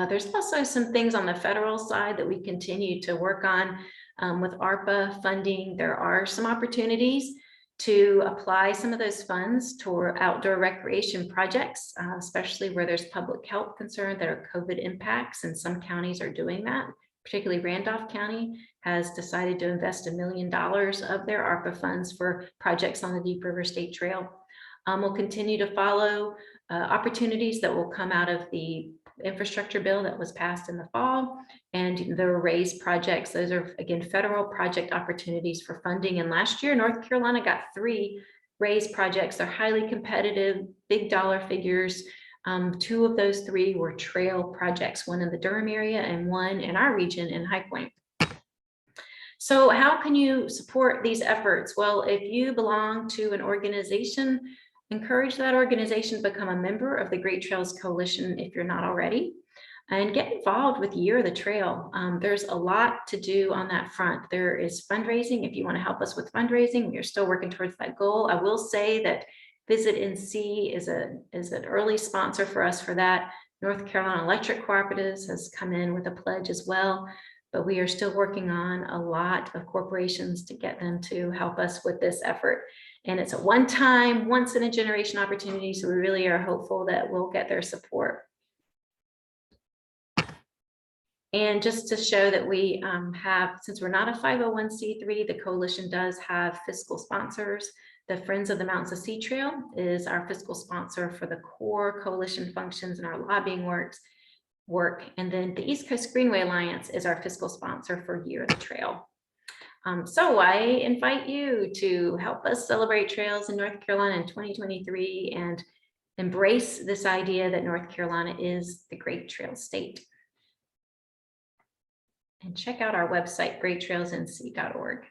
There's also some things on the federal side that we continue to work on with ARPA funding. There are some opportunities to apply some of those funds toward outdoor recreation projects, especially where there's public health concern that are COVID impacts, and some counties are doing that. Particularly Randolph County has decided to invest $1 million of their ARPA funds for projects on the Deep River State Trail. We'll continue to follow opportunities that will come out of the infrastructure bill that was passed in the fall, and the RAISE projects. Those are, again, federal project opportunities for funding. And last year, North Carolina got 3 RAISE projects. They're highly competitive, big dollar figures. 2 of those 3 were trail projects, one in the Durham area and one in our region in High Point. So how can you support these efforts? Well, if you belong to an organization, encourage that organization to become a member of the Great Trails Coalition if you're not already, and get involved with Year of the Trail. There's a lot to do on that front. There is fundraising. If you want to help us with fundraising, we are still working towards that goal. I will say that Visit NC is an early sponsor for us for that. North Carolina Electric Cooperatives has come in with a pledge as well, but we are still working on a lot of corporations to get them to help us with this effort. And it's a one-time, once-in-a-generation opportunity, so we really are hopeful that we'll get their support. And just to show that we have, since we're not a 501c3, the coalition does have fiscal sponsors. The Friends of the Mountains of Sea Trail is our fiscal sponsor for the core coalition functions and our lobbying work. And then the East Coast Greenway Alliance is our fiscal sponsor for Year of the Trail. So I invite you to help us celebrate trails in North Carolina in 2023 and embrace this idea that North Carolina is the Great Trail State. And check out our website, greattrailsnc.org.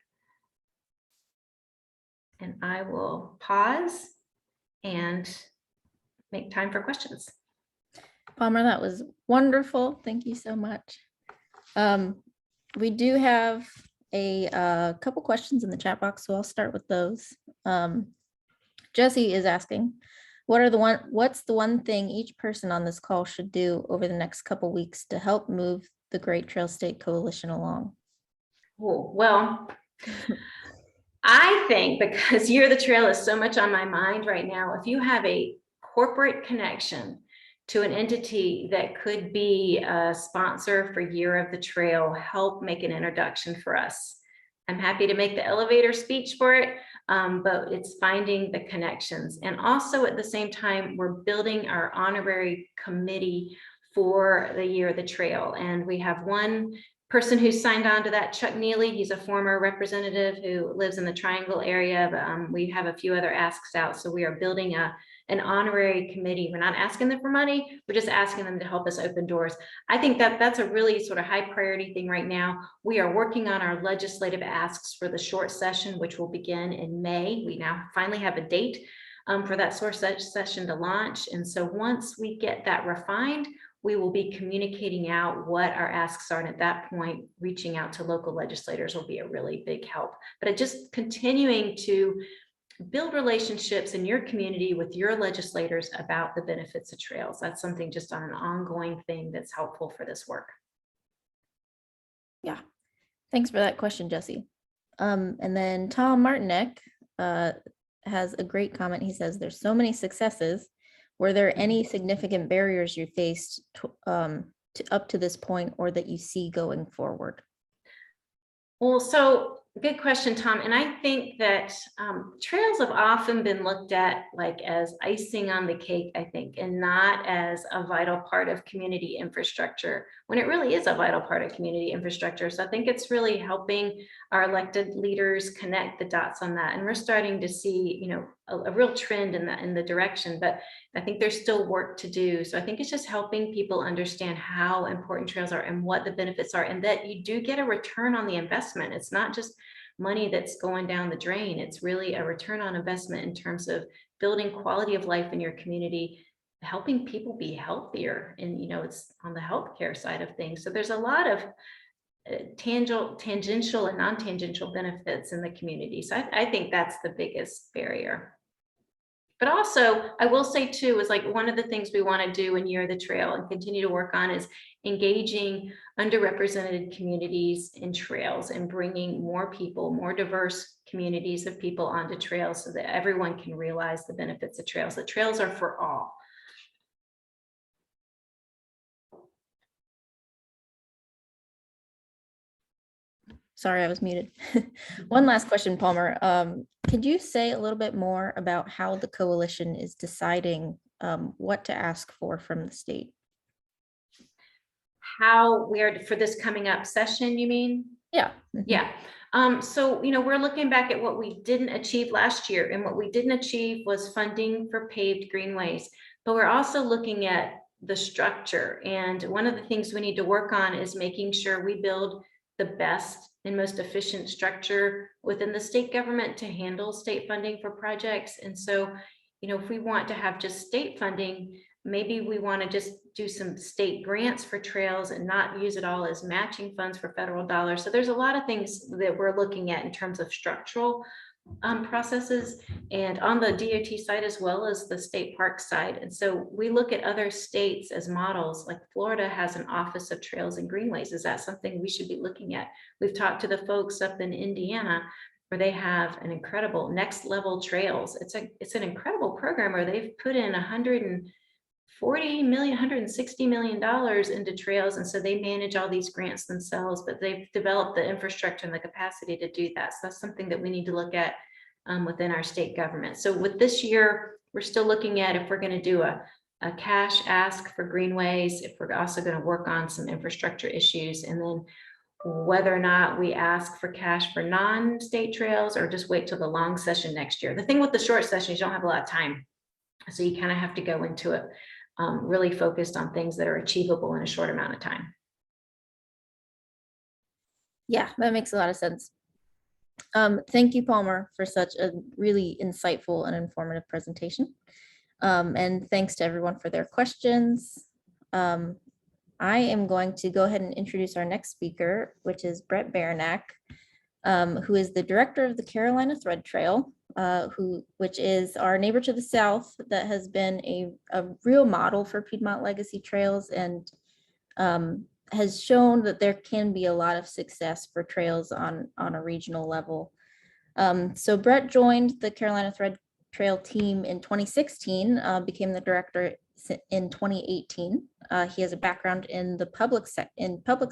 And I will pause and make time for questions. Palmer, that was wonderful. Thank you so much. We do have a couple questions in the chat box, so I'll start with those. Jesse is asking, what's the one thing each person on this call should do over the next couple weeks to help move the Great Trail State Coalition along? Oh, well, I think because Year of the Trail is so much on my mind right now, if you have a corporate connection to an entity that could be a sponsor for Year of the Trail, help make an introduction for us. I'm happy to make the elevator speech for it, but it's finding the connections. And also at the same time, we're building our honorary committee for the Year of the Trail. And we have one person who's signed on to that, Chuck Neely. He's a former representative who lives in the Triangle area, but we have a few other asks out. So we are building an honorary committee. We're not asking them for money. We're just asking them to help us open doors. I think that that's a really sort of high priority thing right now. We are working on our legislative asks for the short session, which will begin in May. We now finally have a date for that short session to launch. And so once we get that refined, we will be communicating out what our asks are. And at that point, reaching out to local legislators will be a really big help. But just continuing to build relationships in your community with your legislators about the benefits of trails. That's something just on an ongoing thing that's helpful for this work. Yeah, thanks for that question, Jesse. And then Tom Martinek has a great comment. He says, there's so many successes. Were there any significant barriers you faced up to this point or that you see going forward? Well, so good question, Tom. And I think that trails have often been looked at like as icing on the cake, I think, and not as a vital part of community infrastructure, when it really is a vital part of community infrastructure. So I think it's really helping our elected leaders connect the dots on that. And we're starting to see, you know, a real trend in the direction, but I think there's still work to do. So I think it's just helping people understand how important trails are and what the benefits are, and that you do get a return on the investment. It's not just money that's going down the drain. It's really a return on investment in terms of building quality of life in your community, helping people be healthier. And, you know, it's on the healthcare side of things. So there's a lot of tangential and non-tangential benefits in the community. So I think that's the biggest barrier. But also, I will say too, is like one of the things we want to do in Year of the Trail and continue to work on is engaging underrepresented communities in trails and bringing more people, more diverse communities of people onto trails so that everyone can realize the benefits of trails. The trails are for all. Sorry, I was muted. One last question, Palmer. Could you say a little bit more about how the coalition is deciding what to ask for from the state? How we are for this coming up session, you mean? Yeah. Yeah. So, you know, we're looking back at what we didn't achieve last year, and what we didn't achieve was funding for paved greenways, but we're also looking at the structure. And one of the things we need to work on is making sure we build the best and most efficient structure within the state government to handle state funding for projects. And so, you know, if we want to have just state funding, maybe we want to just do some state grants for trails and not use it all as matching funds for federal dollars. So there's a lot of things that we're looking at in terms of structural processes, and on the DOT side as well as the state park side. And so we look at other states as models. Like Florida has an Office of Trails and Greenways. Is that something we should be looking at? We've talked to the folks up in Indiana where they have an incredible Next Level Trails. It's an incredible program where they've put in $160 million into trails. And so they manage all these grants themselves, but they've developed the infrastructure and the capacity to do that. So that's something that we need to look at within our state government. So with this year, we're still looking at if we're going to do a cash ask for greenways, if we're also going to work on some infrastructure issues, and then whether or not we ask for cash for non-state trails or just wait till the long session next year. The thing with the short session is you don't have a lot of time. So you kind of have to go into it really focused on things that are achievable in a short amount of time. Yeah, that makes a lot of sense. Thank you, Palmer, for such a really insightful and informative presentation. And thanks to everyone for their questions. I am going to go ahead and introduce our next speaker, which is Bret Baronak, who is the director of the Carolina Thread Trail, which is our neighbor to the south that has been a real model for Piedmont Legacy Trails, and has shown that there can be a lot of success for trails on a regional level. So Bret joined the Carolina Thread Trail team in 2016, became the director in 2018. He has a background in the public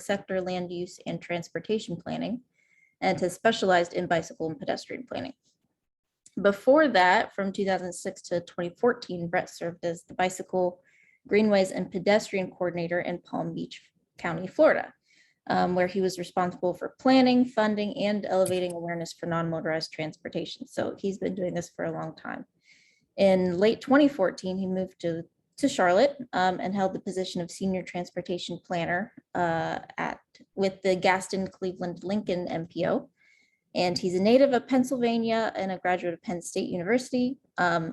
sector land use and transportation planning, and has specialized in bicycle and pedestrian planning. Before that, from 2006 to 2014, Bret served as the bicycle, greenways, and pedestrian coordinator in Palm Beach County, Florida, where he was responsible for planning, funding, and elevating awareness for non-motorized transportation. So he's been doing this for a long time. In late 2014, he moved to Charlotte and held the position of senior transportation planner with the Gaston Cleveland Lincoln MPO. And he's a native of Pennsylvania and a graduate of Penn State University.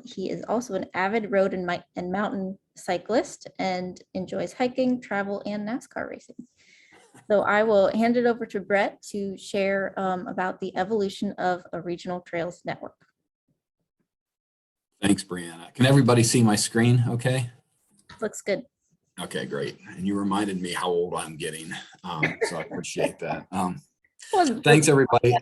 He is also an avid road and mountain cyclist and enjoys hiking, travel, and NASCAR racing. So I will hand it over to Bret to share about the evolution of a regional trails network. Thanks, Brianna. Can everybody see my screen okay? Looks good. Okay, great. And you reminded me how old I'm getting, so I appreciate that. Thanks, everybody.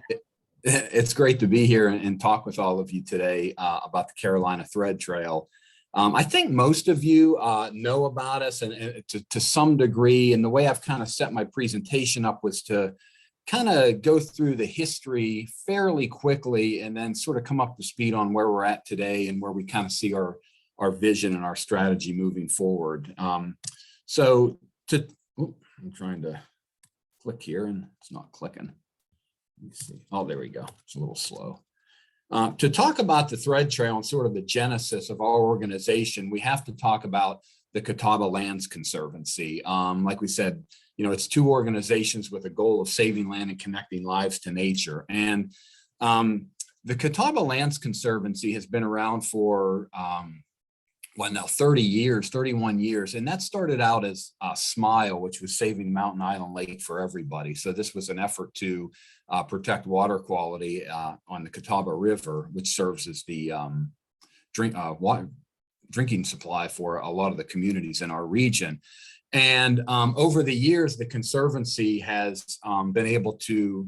It's great to be here and talk with all of you today about the Carolina Thread Trail. I think most of you know about us and to some degree, and the way I've kind of set my presentation up was to kind of go through the history fairly quickly and then sort of come up to speed on where we're at today and where we kind of see our vision and our strategy moving forward. I'm trying to click here and it's not clicking. Let me see. Oh, there we go. It's a little slow. To talk about the Thread Trail and sort of the genesis of our organization, we have to talk about the Catawba Lands Conservancy. Like we said, you know, it's two organizations with a goal of saving land and connecting lives to nature. And the Catawba Lands Conservancy has been around for, now 31 years. And that started out as SMILE, which was Saving Mountain Island Lake for Everybody. So this was an effort to protect water quality on the Catawba River, which serves as the drinking supply for a lot of the communities in our region. And over the years, the Conservancy has been able to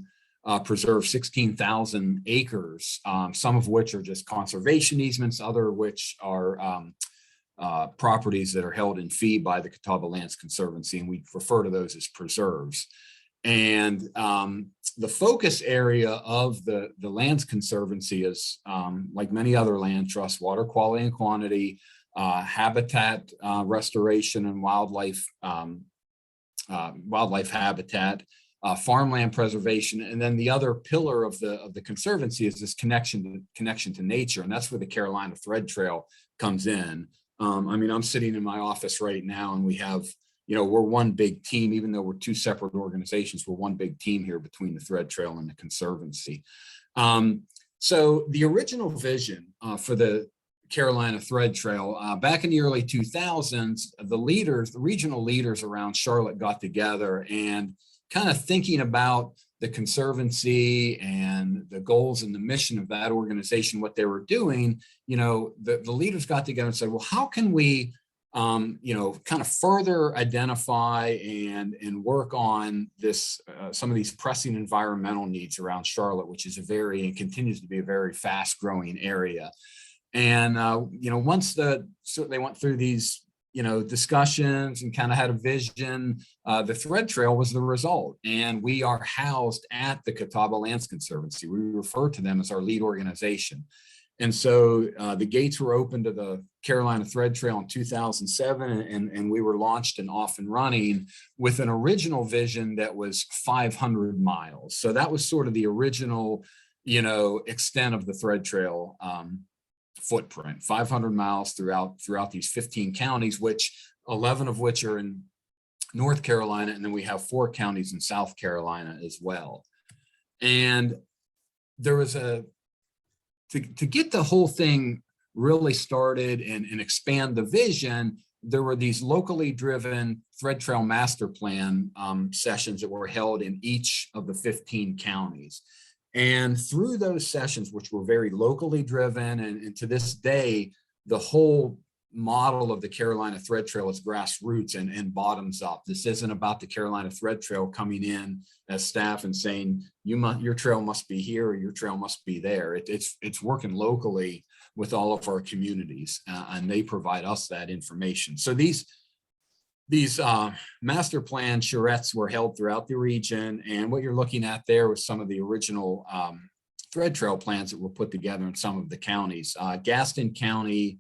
preserve 16,000 acres, some of which are just conservation easements, other of which are properties that are held in fee by the Catawba Lands Conservancy, and we refer to those as preserves. And the focus area of the Lands Conservancy is, like many other land trusts, water quality and quantity, habitat restoration and wildlife habitat, farmland preservation, and then the other pillar of the Conservancy is this connection to nature, and that's where the Carolina Thread Trail comes in. I mean, I'm sitting in my office right now, and we have, you know, we're one big team, even though we're two separate organizations. We're one big team here between the Thread Trail and the Conservancy. So the original vision for the Carolina Thread Trail back in the early 2000s, the regional leaders around Charlotte got together and kind of thinking about the Conservancy and the goals and the mission of that organization, what they were doing, you know, the leaders got together and said, well, how can we, you know, kind of further identify and work on this, some of these pressing environmental needs around Charlotte, which is and continues to be a very fast growing area. And, you know, once they went through these, you know, discussions and kind of had a vision, the Thread Trail was the result. And we are housed at the Catawba Lands Conservancy. We refer to them as our lead organization. And so the gates were open to the Carolina Thread Trail in 2007, and we were launched and off and running with an original vision that was 500 miles. So that was sort of the original, you know, extent of the Thread Trail footprint, 500 miles throughout these 15 counties, which 11 of which are in North Carolina, and then we have 4 counties in South Carolina as well. And there was to get the whole thing really started and expand the vision, there were these locally driven Thread Trail Master Plan sessions that were held in each of the 15 counties. And through those sessions, which were very locally driven, and to this day, the whole model of the Carolina Thread Trail is grassroots and bottoms up. This isn't about the Carolina Thread Trail coming in as staff and saying, your trail must be here or your trail must be there. It's working locally with all of our communities, and they provide us that information. So these master plan charrettes were held throughout the region, and what you're looking at there was some of the original Thread Trail plans that were put together in some of the counties. Gaston County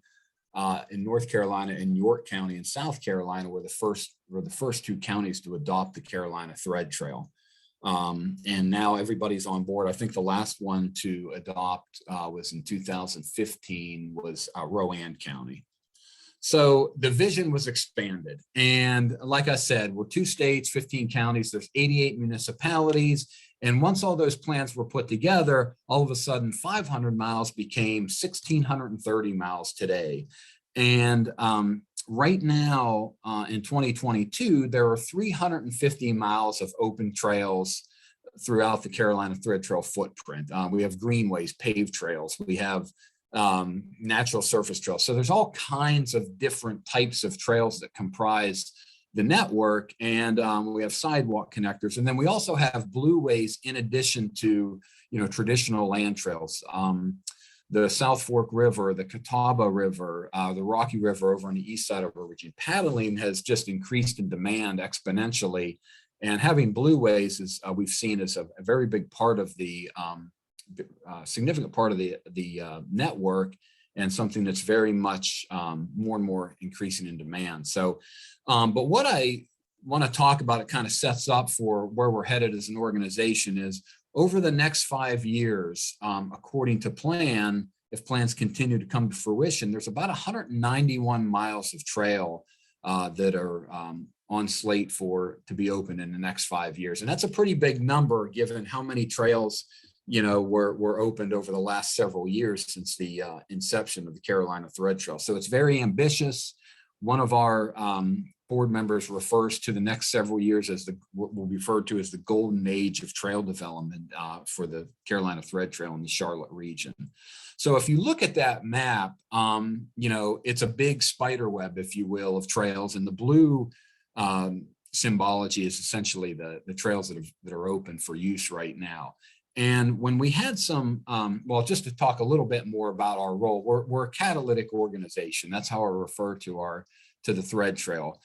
in North Carolina and York County in South Carolina were the first 2 counties to adopt the Carolina Thread Trail. And now everybody's on board. I think the last one to adopt was in 2015 was Rowan County. So the vision was expanded. And like I said, we're 2 states, 15 counties, there's 88 municipalities. And once all those plans were put together, all of a sudden 500 miles became 1,630 miles today. And right now in 2022, there are 350 miles of open trails throughout the Carolina Thread Trail footprint. We have greenways, paved trails. We have natural surface trails. So there's all kinds of different types of trails that comprise the network, and we have sidewalk connectors, and then we also have blueways in addition to traditional land trails. The South Fork River, the Catawba River, the Rocky River over on the east side of our region. Paddling has just increased in demand exponentially, and having blueways is we've seen as a very big part of the significant part of the network, and something that's very much more and more increasing in demand. So, but what I want to talk about, it kind of sets up for where we're headed as an organization, is over the next 5 years, according to plan, if plans continue to come to fruition, there's about 191 miles of trail that are on slate to be open in the next 5 years. And that's a pretty big number given how many trails were opened over the last several years since the inception of the Carolina Thread Trail. So it's very ambitious. One of our board members refers to the next several years as what we'll refer to as the golden age of trail development for the Carolina Thread Trail in the Charlotte region. So if you look at that map, it's a big spider web, if you will, of trails, and the blue symbology is essentially the trails that are open for use right now. And when we had some, just to talk a little bit more about our role, we're a catalytic organization. That's how I refer to the Thread Trail.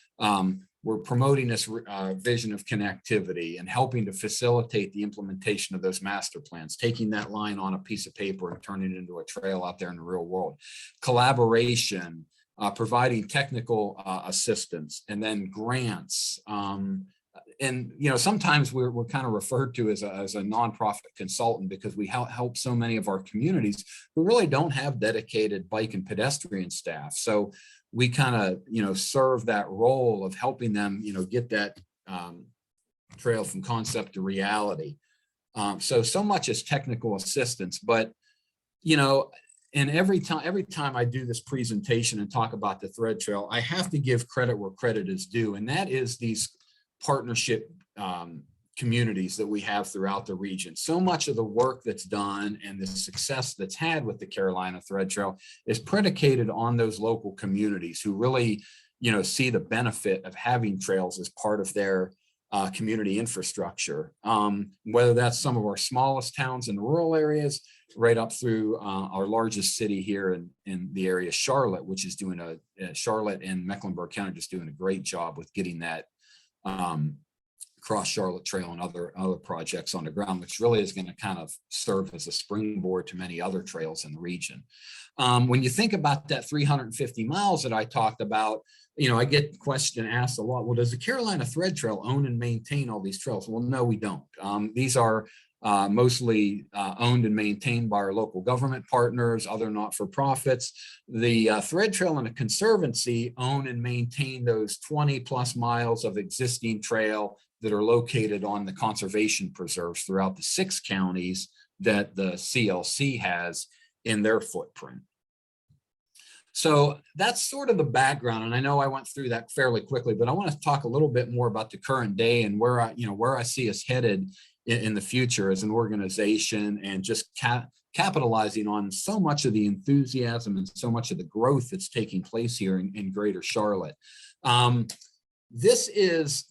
We're promoting this vision of connectivity and helping to facilitate the implementation of those master plans, taking that line on a piece of paper and turning it into a trail out there in the real world. Collaboration, providing technical assistance, and then grants. And sometimes we're kind of referred to as a nonprofit consultant because we help so many of our communities who really don't have dedicated bike and pedestrian staff. So we kind of serve that role of helping them get that trail from concept to reality. So much as technical assistance, but and every time I do this presentation and talk about the Thread Trail, I have to give credit where credit is due, and that is these partnership communities that we have throughout the region. So much of the work that's done and the success that's had with the Carolina Thread Trail is predicated on those local communities who really, see the benefit of having trails as part of their community infrastructure. Whether that's some of our smallest towns in the rural areas, right up through our largest city here in the area, Charlotte, which is doing Charlotte and Mecklenburg County just doing a great job with getting that Cross Charlotte Trail and other projects on the ground, which really is going to kind of serve as a springboard to many other trails in the region. When you think about that 350 miles that I talked about, I get the question asked a lot, well, does the Carolina Thread Trail own and maintain all these trails? Well, no, we don't. These are mostly owned and maintained by our local government partners, other not-for-profits. The Thread Trail and the Conservancy own and maintain those 20 plus miles of existing trail that are located on the conservation preserves throughout the 6 counties that the CLC has in their footprint. So that's sort of the background, and I know I went through that fairly quickly, but I want to talk a little bit more about the current day and where I see us headed in the future as an organization, and just capitalizing on so much of the enthusiasm and so much of the growth that's taking place here in Greater Charlotte. This is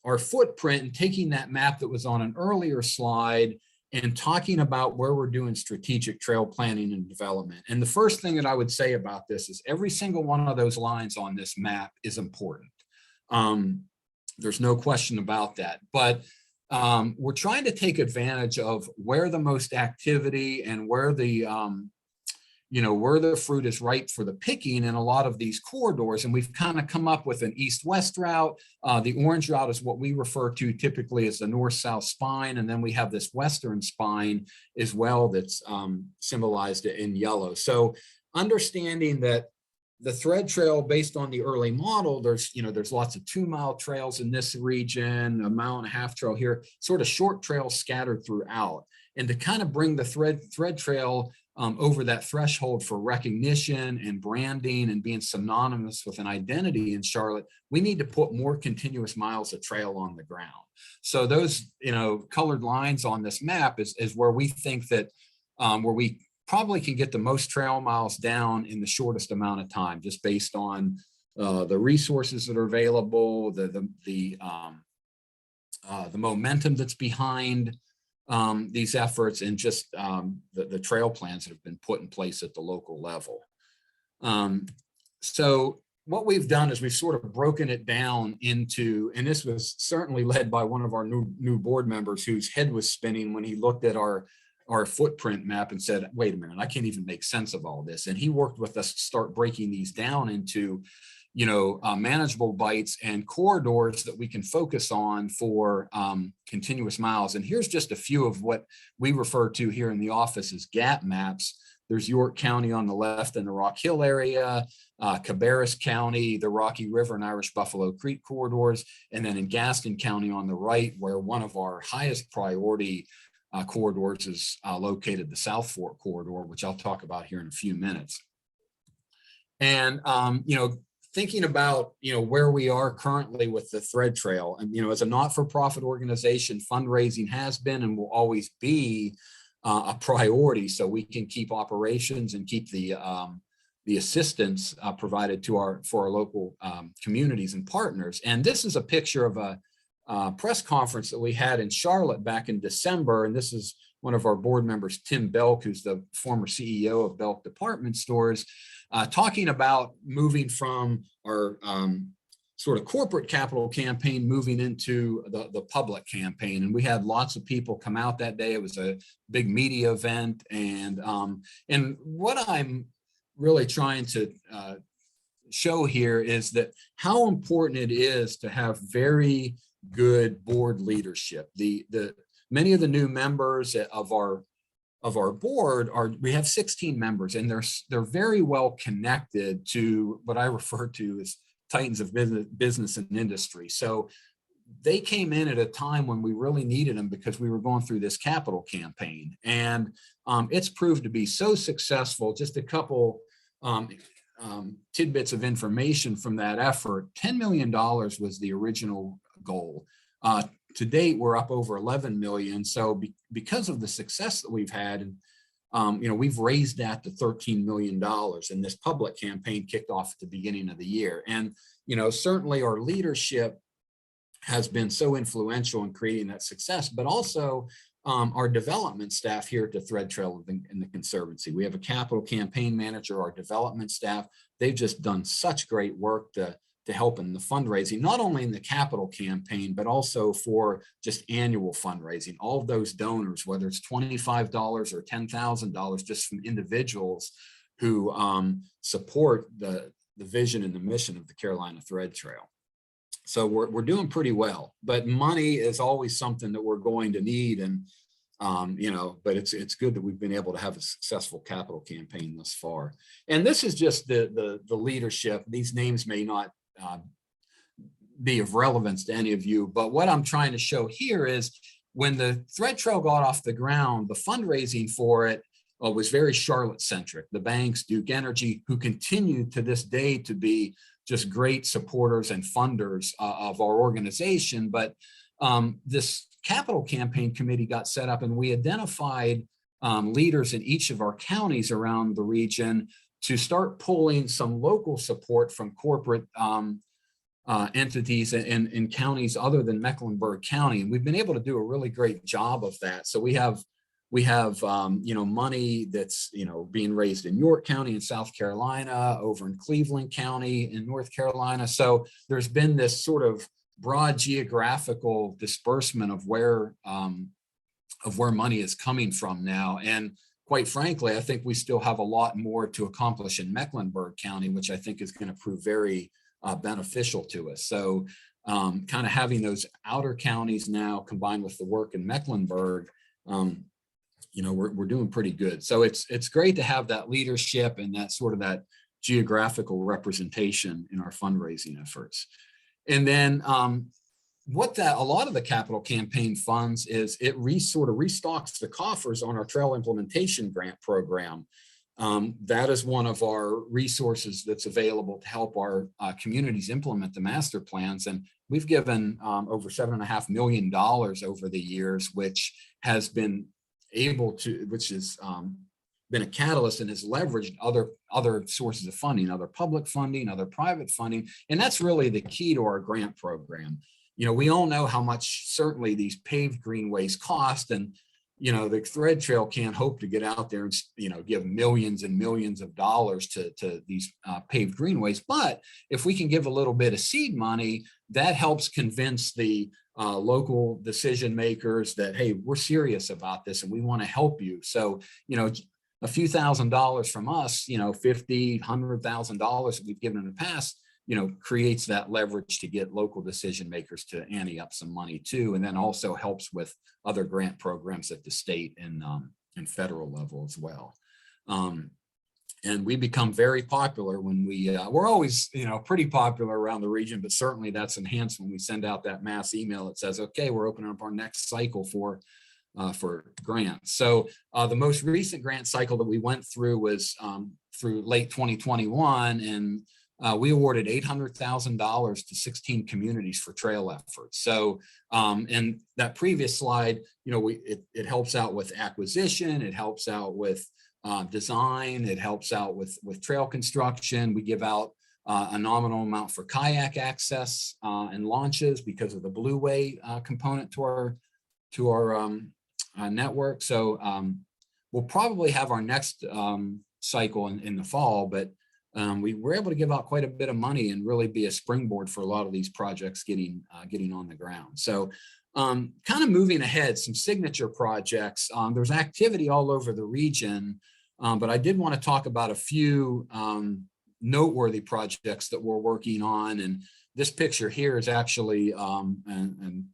our footprint, and taking that map that was on an earlier slide and talking about where we're doing strategic trail planning and development. And the first thing that I would say about this is every single one of those lines on this map is important. There's no question about that. But we're trying to take advantage of where the most activity and where the fruit is ripe for the picking in a lot of these corridors. And we've kind of come up with an east-west route. The orange route is what we refer to typically as the north-south spine. And then we have this western spine as well that's symbolized in yellow. So understanding that the Thread Trail, based on the early model, there's lots of 2-mile trails in this region, 1.5 mile trail here, sort of short trails scattered throughout. And to kind of bring the Thread Trail over that threshold for recognition and branding and being synonymous with an identity in Charlotte, we need to put more continuous miles of trail on the ground. So those, colored lines on this map is where we think that, where we probably can get the most trail miles down in the shortest amount of time, just based on the resources that are available, the momentum that's behind these efforts, and just the trail plans that have been put in place at the local level. So what we've done is we've sort of broken it down into, and this was certainly led by one of our new board members whose head was spinning when he looked at our footprint map and said, wait a minute, I can't even make sense of all this. And he worked with us to start breaking these down into, manageable bites and corridors that we can focus on for continuous miles. And here's just a few of what we refer to here in the office as gap maps. There's York County on the left in the Rock Hill area, Cabarrus County, the Rocky River and Irish Buffalo Creek corridors, and then in Gaston County on the right, where one of our highest priority corridors is located, the South Fork corridor, which I'll talk about here in a few minutes. And, thinking about, where we are currently with the Thread Trail, and, as a not-for-profit organization, fundraising has been and will always be a priority, so we can keep operations and keep the assistance provided for our local communities and partners. And this is a picture of a press conference that we had in Charlotte back in December. And this is one of our board members, Tim Belk, who's the former CEO of Belk Department Stores, talking about moving from our sort of corporate capital campaign, moving into the public campaign. And we had lots of people come out that day. It was a big media event. And what I'm really trying to show here is that how important it is to have very good board leadership. Many of the new members of our board we have 16 members, and they're very well connected to what I refer to as titans of business and industry. So they came in at a time when we really needed them because we were going through this capital campaign, and it's proved to be so successful. Just a couple tidbits of information from that effort. $10 million was the original goal. To date, we're up over 11 million. So because of the success that we've had, we've raised that to $13 million, and this public campaign kicked off at the beginning of the year. And, certainly our leadership has been so influential in creating that success, but also our development staff here at the Thread Trail in the Conservancy. We have a capital campaign manager, our development staff. They've just done such great work to help in the fundraising, not only in the capital campaign, but also for just annual fundraising. All of those donors, whether it's $25 or $10,000, just from individuals who support the vision and the mission of the Carolina Thread Trail. So we're doing pretty well, but money is always something that we're going to need. And, but it's good that we've been able to have a successful capital campaign thus far. And this is just the leadership. These names may not be of relevance to any of you, but what I'm trying to show here is when the Thread Trail got off the ground, the fundraising for it was very Charlotte centric. The banks, Duke Energy, who continue to this day to be just great supporters and funders of our organization. But this capital campaign committee got set up, and we identified leaders in each of our counties around the region to start pulling some local support from corporate entities in counties other than Mecklenburg County. And we've been able to do a really great job of that. So we have money that's, being raised in York County in South Carolina, over in Cleveland County in North Carolina. So there's been this sort of broad geographical disbursement of where money is coming from now. And quite frankly, I think we still have a lot more to accomplish in Mecklenburg County, which I think is going to prove very beneficial to us. So kind of having those outer counties now combined with the work in Mecklenburg, we're doing pretty good. So it's great to have that leadership and that sort of that geographical representation in our fundraising efforts. And then a lot of the capital campaign funds is it sort of restocks the coffers on our trail implementation grant program. That is one of our resources that's available to help our communities implement the master plans. And we've given over $7.5 million over the years, which has been able to, which is been a catalyst and has leveraged other sources of funding, other public funding, other private funding. And that's really the key to our grant program. You know, we all know how much certainly these paved greenways cost, and you know, the thread trail can't hope to get out there and, you know, give millions and millions of dollars to these paved greenways. But if we can give a little bit of seed money, that helps convince the local decision makers that, hey, we're serious about this and we want to help you. So, you know, a few $1,000s from us, you know, $50,000, $100,000 that we've given in the past, you know, creates that leverage to get local decision makers to ante up some money too, and then also helps with other grant programs at the state and federal level as well. And we become very popular when we're always, you know, pretty popular around the region, but certainly that's enhanced when we send out that mass email that says, okay, we're opening up our next cycle for grants. So the most recent grant cycle that we went through was through late 2021, and we awarded $800,000 to 16 communities for trail efforts. So, and that previous slide, you know, it helps out with acquisition, it helps out with design, it helps out with trail construction. We give out a nominal amount for kayak access and launches because of the blueway component to our network. So we'll probably have our next cycle in the fall, but we were able to give out quite a bit of money and really be a springboard for a lot of these projects getting on the ground. So kind of moving ahead, some signature projects. There's activity all over the region, but I did want to talk about a few noteworthy projects that we're working on. And this picture here is actually an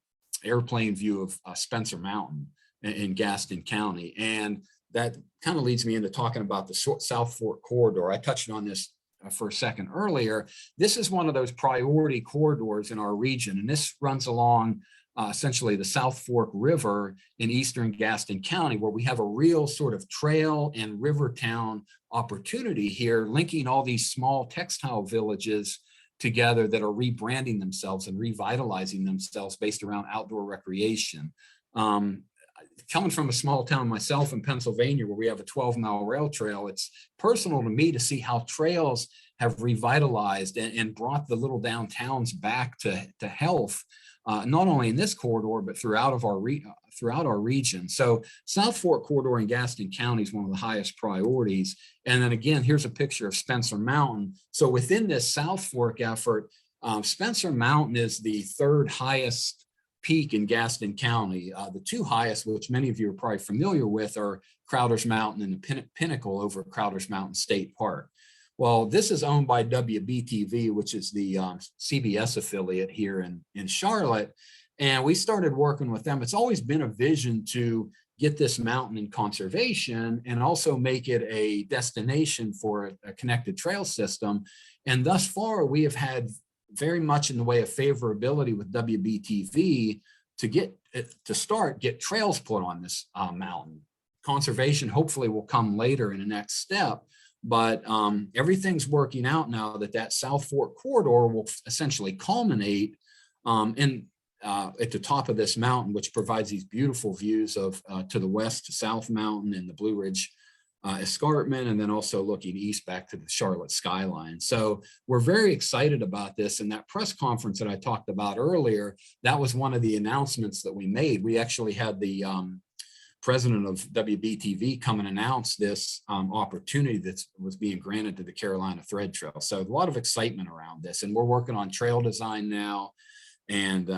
airplane view of Spencer Mountain in Gaston County. And that kind of leads me into talking about the South Fork corridor. I touched on this for a second earlier. This is one of those priority corridors in our region, and this runs along essentially the South Fork River in eastern Gaston County, where we have a real sort of trail and river town opportunity here, linking all these small textile villages together that are rebranding themselves and revitalizing themselves based around outdoor recreation. Coming from a small town myself in Pennsylvania, where we have a 12-mile rail trail, it's personal to me to see how trails have revitalized and brought the little downtowns back to health, not only in this corridor, but throughout our region. So South Fork corridor in Gaston County is one of the highest priorities. And then again, here's a picture of Spencer Mountain. So within this South Fork effort, Spencer Mountain is the third highest peak in Gaston County. The two highest, which many of you are probably familiar with, are Crowder's Mountain and the Pinnacle over Crowder's Mountain State Park. Well, this is owned by WBTV, which is the CBS affiliate here in Charlotte. And we started working with them. It's always been a vision to get this mountain in conservation and also make it a destination for a connected trail system. And thus far, we have had very much in the way of favorability with WBTV to get trails put on this mountain. Conservation hopefully will come later in the next step, but everything's working out now that South Fork corridor will essentially culminate at the top of this mountain, which provides these beautiful views of to the west to South Mountain and the Blue Ridge escarpment, and then also looking east back to the Charlotte skyline. So we're very excited about this. And that press conference that I talked about earlier, that was one of the announcements that we made. We actually had the president of WBTV come and announce this opportunity that was being granted to the Carolina Thread Trail. So a lot of excitement around this, and we're working on trail design now. And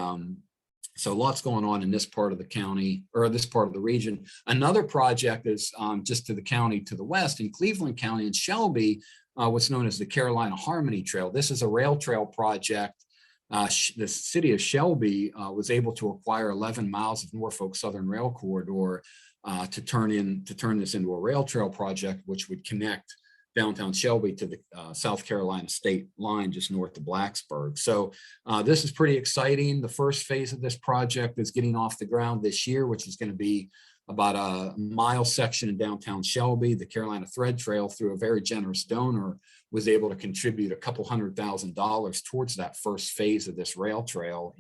so lots going on in this part of the county, or this part of the region. Another project is just to the county to the west in Cleveland County in Shelby, what's known as the Carolina Harmony Trail. This is a rail trail project. The city of Shelby was able to acquire 11 miles of Norfolk Southern Rail Corridor to turn this into a rail trail project, which would connect downtown Shelby to the South Carolina state line just north of Blacksburg. So this is pretty exciting. The first phase of this project is getting off the ground this year, which is going to be about a mile section in downtown Shelby. The Carolina Thread Trail, through a very generous donor, was able to contribute $200,000 towards that first phase of this rail trail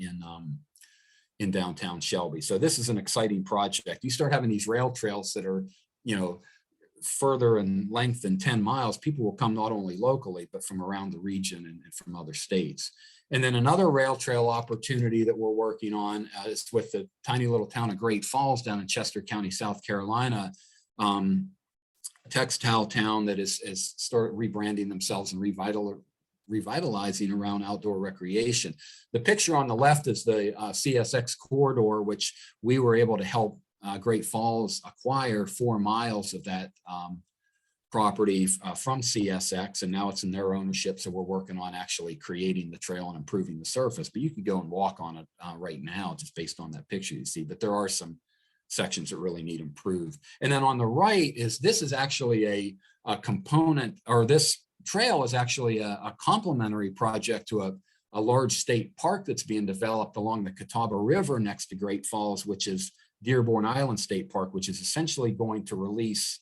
in downtown Shelby. So this is an exciting project. You start having these rail trails that are, further in length than 10 miles, people will come not only locally, but from around the region and from other states. And then another rail trail opportunity that we're working on is with the tiny little town of Great Falls down in Chester County, South Carolina, a textile town that is started rebranding themselves and revitalizing around outdoor recreation. The picture on the left is the CSX corridor, which we were able to help Great Falls acquire 4 miles of that property from CSX, and now it's in their ownership. So we're working on actually creating the trail and improving the surface, but you can go and walk on it right now just based on that picture you see, but there are some sections that really need improved. And then on the right this is actually a component, or this trail is actually a complementary project to a large state park that's being developed along the Catawba River next to Great Falls, which is Dearborn Island State Park, which is essentially going to release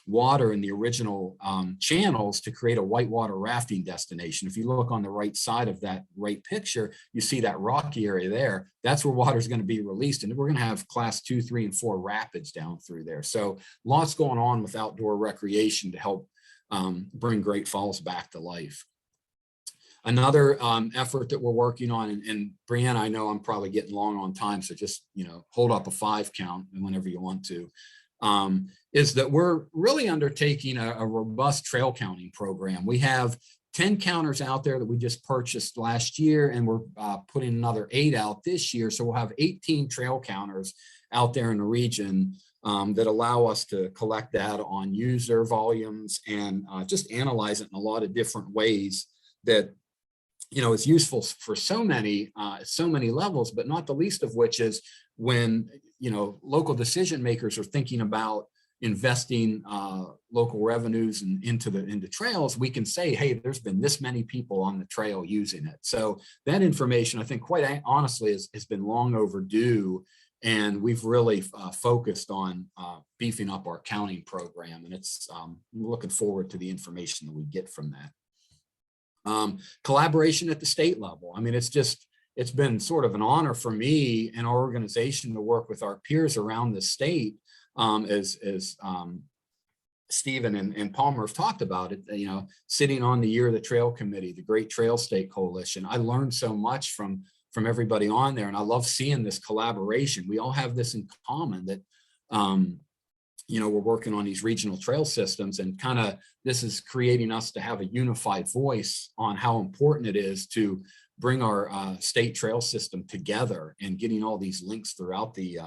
water in the original channels to create a whitewater rafting destination. If you look on the right side of that right picture, you see that rocky area there. That's where water is going to be released. And we're going to have class 2, 3, and 4 rapids down through there. So lots going on with outdoor recreation to help bring Great Falls back to life. Another effort that we're working on, and Brianna, I know I'm probably getting long on time, so just, hold up a 5 count whenever you want to, is that we're really undertaking a robust trail counting program. We have 10 counters out there that we just purchased last year, and we're putting another 8 out this year. So we'll have 18 trail counters out there in the region that allow us to collect data on user volumes and just analyze it in a lot of different ways that is useful for so many levels, but not the least of which is when local decision makers are thinking about investing local revenues into trails. We can say, hey, there's been this many people on the trail using it. So that information, I think, quite honestly, has been long overdue, and we've really focused on beefing up our counting program, and it's looking forward to the information that we get from that. Collaboration at the state level. I mean, it's been sort of an honor for me and our organization to work with our peers around the state, as Stephen and Palmer have talked about it, sitting on the Year of the Trail Committee, the Great Trail State Coalition. I learned so much from everybody on there, and I love seeing this collaboration. We all have this in common, that we're working on these regional trail systems, and kind of this is creating us to have a unified voice on how important it is to bring our state trail system together and getting all these links throughout the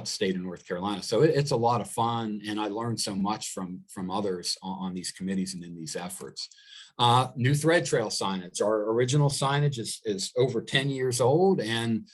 state of North Carolina. So it's a lot of fun, and I learned so much from others on these committees and in these efforts. New thread trail signage. Our original signage is over 10 years old, and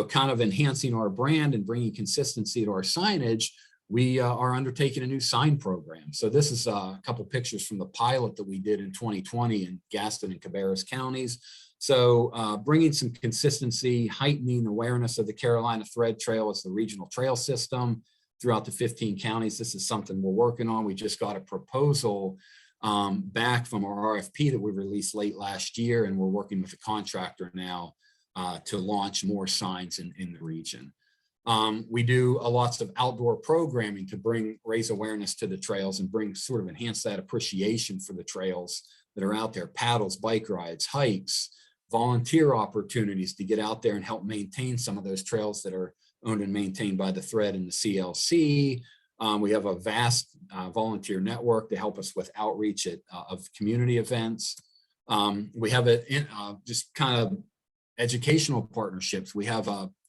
kind of enhancing our brand and bringing consistency to our signage, we are undertaking a new sign program. So this is a couple pictures from the pilot that we did in 2020 in Gaston and Cabarrus counties. So bringing some consistency, heightening awareness of the Carolina Thread Trail as the regional trail system throughout the 15 counties. This is something we're working on. We just got a proposal back from our RFP that we released late last year, and we're working with a contractor now to launch more signs in the region. We do lots of outdoor programming to raise awareness to the trails and sort of enhance that appreciation for the trails that are out there. Paddles, bike rides, hikes, volunteer opportunities to get out there and help maintain some of those trails that are owned and maintained by the Thread and the CLC. We have a vast volunteer network to help us with outreach of community events. We have just kind of educational partnerships. We have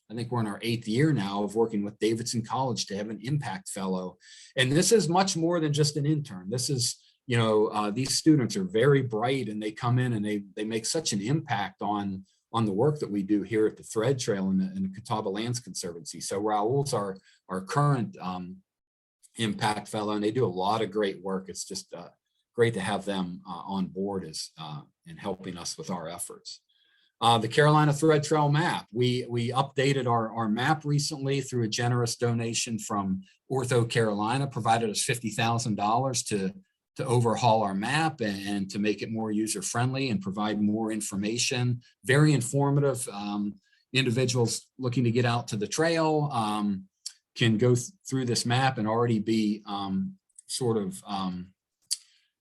I think we're in our 8th year now of working with Davidson College to have an impact fellow. And this is much more than just an intern. This is, these students are very bright, and they come in and they make such an impact on the work that we do here at the Thread Trail and the Catawba Lands Conservancy. So Raul's our current impact fellow, and they do a lot of great work. It's just great to have them on board and helping us with our efforts. The Carolina Thread Trail map. We updated our map recently through a generous donation from Ortho Carolina, provided us $50,000 to overhaul our map and to make it more user-friendly and provide more information. Very informative. Individuals looking to get out to the trail can go through this map and already be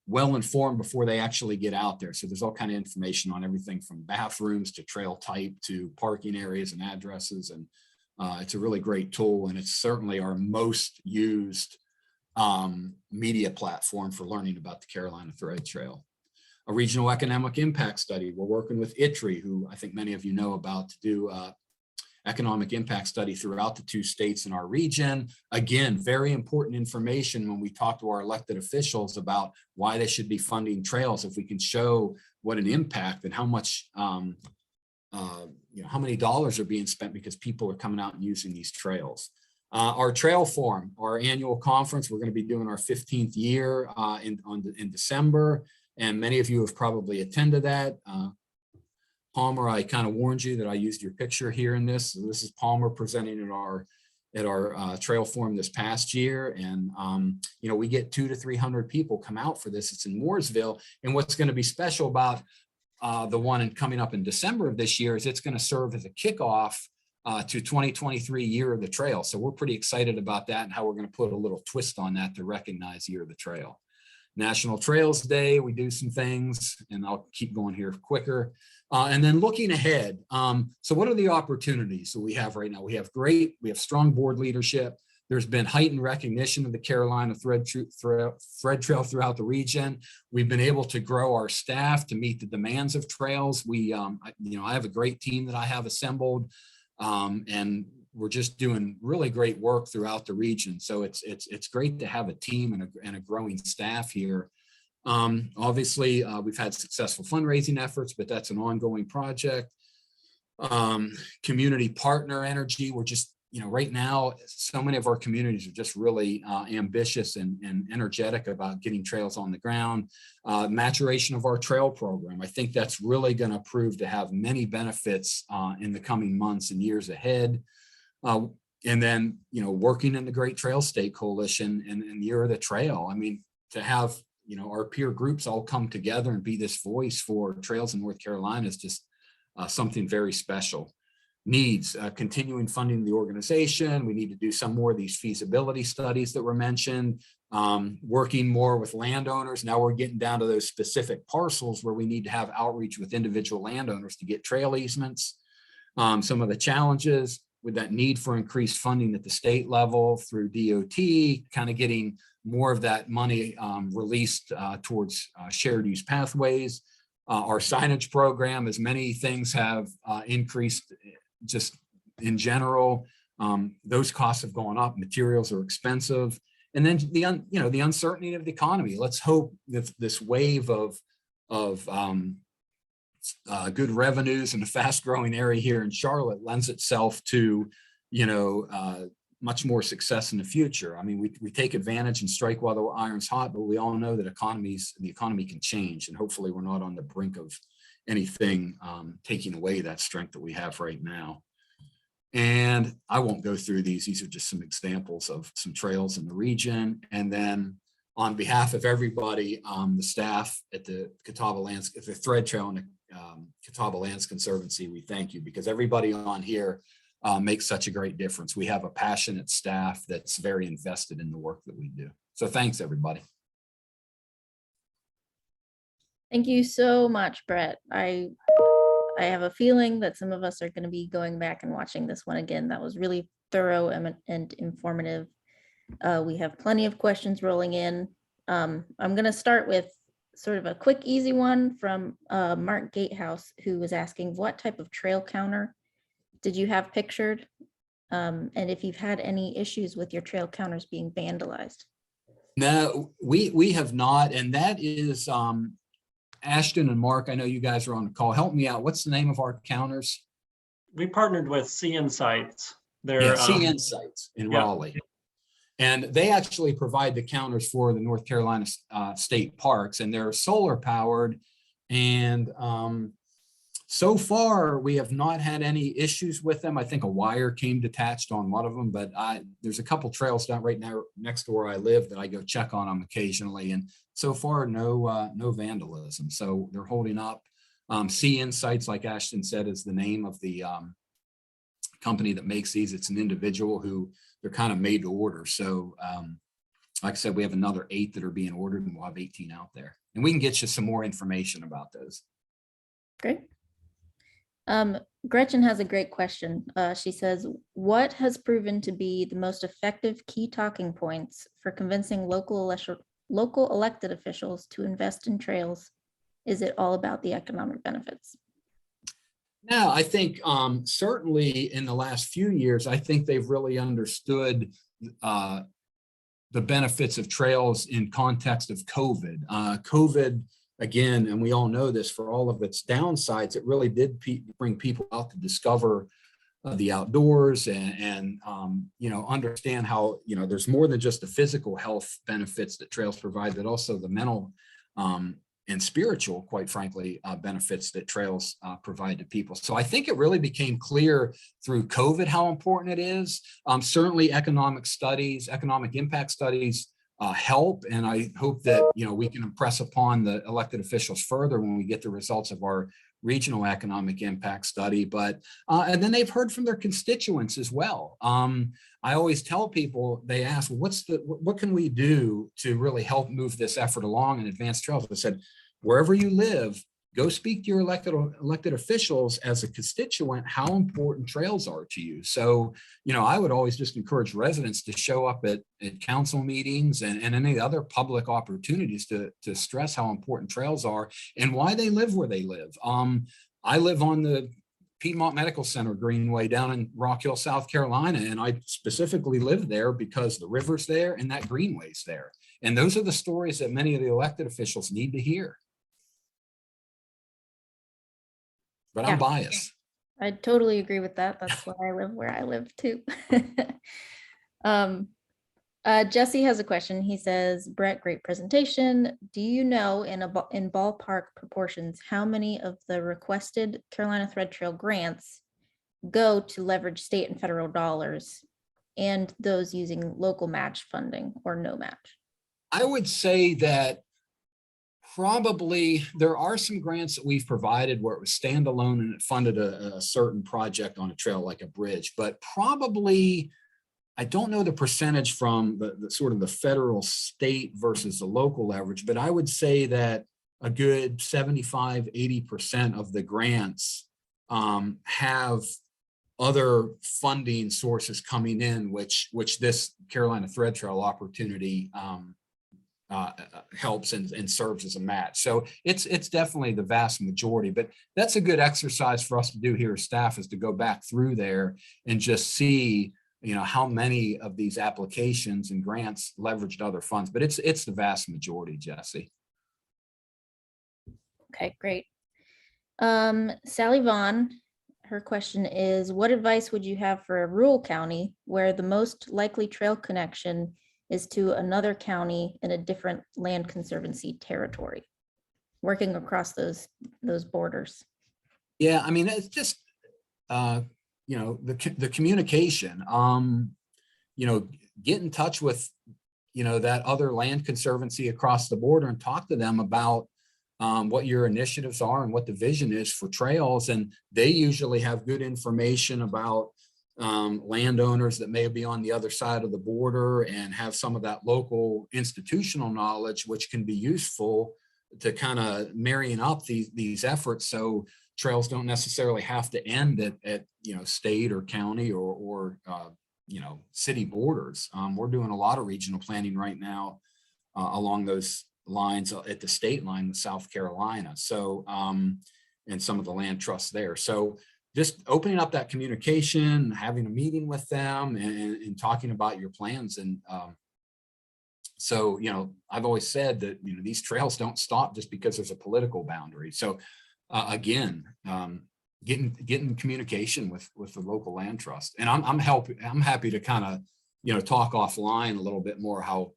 well-informed before they actually get out there. So there's all kind of information on everything from bathrooms to trail type to parking areas and addresses. And it's a really great tool. And it's certainly our most used media platform for learning about the Carolina Thread Trail. A regional economic impact study. We're working with ITRI, who I think many of you know about, to do economic impact study throughout the 2 states in our region. Again, very important information when we talk to our elected officials about why they should be funding trails. If we can show what an impact and how much, how many dollars are being spent because people are coming out and using these trails. Our trail forum, our annual conference, we're going to be doing our 15th year in December. And many of you have probably attended that. Palmer, I kind of warned you that I used your picture here in this. So this is Palmer presenting at our trail forum this past year. And, we get 200 to 300 people come out for this. It's in Mooresville. And what's going to be special about the one coming up in December of this year is it's going to serve as a kickoff to 2023 Year of the Trail. So we're pretty excited about that and how we're going to put a little twist on that to recognize Year of the Trail. National Trails Day, we do some things, and I'll keep going here quicker. And then looking ahead, so what are the opportunities that we have right now? We have strong board leadership. There's been heightened recognition of the Carolina Thread Trail throughout the region. We've been able to grow our staff to meet the demands of trails. I have a great team that I have assembled, and we're just doing really great work throughout the region. So it's great to have a team and a growing staff here. Obviously, we've had successful fundraising efforts, but that's an ongoing project. Community partner energy. We're just, right now, so many of our communities are just really ambitious and energetic about getting trails on the ground. Maturation of our trail program. I think that's really going to prove to have many benefits in the coming months and years ahead. And then, working in the Great Trail State Coalition and Year of the Trail. I mean, to have, our peer groups all come together and be this voice for trails in North Carolina is just something very special. Needs continuing funding the organization. We need to do some more of these feasibility studies that were mentioned, working more with landowners. Now we're getting down to those specific parcels where we need to have outreach with individual landowners to get trail easements. Some of the challenges with that need for increased funding at the state level through DOT, kind of getting more of that money released towards shared use pathways. Our signage program, as many things have increased just in general, those costs have gone up, materials are expensive. And then the uncertainty of the economy. Let's hope that this wave of good revenues in a fast growing area here in Charlotte lends itself to, much more success in the future. I mean, we take advantage and strike while the iron's hot, but we all know that the economy can change, and hopefully we're not on the brink of anything taking away that strength that we have right now. And I won't go through these. These are just some examples of some trails in the region. And then on behalf of everybody, the staff at the the Thread Trail and the Catawba Lands Conservancy, we thank you, because everybody on here makes such a great difference. We have a passionate staff that's very invested in the work that we do. So thanks, everybody. Thank you so much, Bret. I have a feeling that some of us are going to be going back and watching this one again. That was really thorough and informative. We have plenty of questions rolling in. I'm going to start with sort of a quick, easy one from Mark Gatehouse, who was asking, what type of trail counter did you have pictured? And if you've had any issues with your trail counters being vandalized? No, we have not. And that is Ashton and Mark, I know you guys are on the call. Help me out. What's the name of our counters? We partnered with C Insights. They're C Insights in Raleigh. And they actually provide the counters for the North Carolina state parks, and they're solar powered. And so far, we have not had any issues with them. I think a wire came detached on one of them, but there's a couple trails down right now next to where I live that I go check on them occasionally. And so far, no vandalism. So they're holding up. C Insights, like Ashton said, is the name of the company that makes these. It's an individual who kind of made to order. So like I said, we have another 8 that are being ordered, and we'll have 18 out there. And we can get you some more information about those. Great. Gretchen has a great question. She says, what has proven to be the most effective key talking points for convincing local elected officials to invest in trails? Is it all about the economic benefits? Now, I think certainly in the last few years, I think they've really understood the benefits of trails in context of COVID. COVID, again, and we all know this, for all of its downsides, it really did bring people out to discover the outdoors and understand how, there's more than just the physical health benefits that trails provide, but also the mental and spiritual, quite frankly, benefits that trails provide to people. So I think it really became clear through COVID how important it is. Certainly economic impact studies help. And I hope that, we can impress upon the elected officials further when we get the results of our regional economic impact study. But, and then they've heard from their constituents as well. I always tell people, they ask, what can we do to really help move this effort along and advance trails? I said, wherever you live, go speak to your elected officials as a constituent, how important trails are to you. So, I would always just encourage residents to show up at council meetings and any other public opportunities to stress how important trails are and why they live where they live. I live on the Piedmont Medical Center Greenway down in Rock Hill, South Carolina, and I specifically live there because the river's there and that greenway's there. And those are the stories that many of the elected officials need to hear. But I'm biased. I totally agree with that. That's why I live where I live too. Jesse has a question. He says, Bret, great presentation. Do you know in ballpark proportions how many of the requested Carolina Thread Trail grants go to leverage state and federal dollars and those using local match funding or no match? I would say that probably there are some grants that we've provided where it was standalone and it funded a certain project on a trail like a bridge, but probably, I don't know the percentage from the sort of the federal state versus the local leverage, but I would say that a good 75–80% of the grants have other funding sources coming in, which this Carolina Thread Trail opportunity helps and serves as a match. So it's definitely the vast majority, but that's a good exercise for us to do here as staff, is to go back through there and just see, how many of these applications and grants leveraged other funds, but it's the vast majority, Jesse. Okay, great. Sally Vaughn, her question is, what advice would you have for a rural county where the most likely trail connection is to another county in a different land conservancy territory, working across those borders? Yeah, I mean, it's just, the communication, get in touch with, that other land conservancy across the border and talk to them about what your initiatives are and what the vision is for trails. And they usually have good information about landowners that may be on the other side of the border and have some of that local institutional knowledge, which can be useful to kind of marrying up these efforts. So trails don't necessarily have to end at state or county or city borders. We're doing a lot of regional planning right now along those lines at the state line with South Carolina. So and some of the land trusts there. So just opening up that communication, having a meeting with them and talking about your plans. And so, I've always said that, these trails don't stop just because there's a political boundary. So again, getting communication with the local land trust. And I'm happy to kind of, talk offline a little bit more how,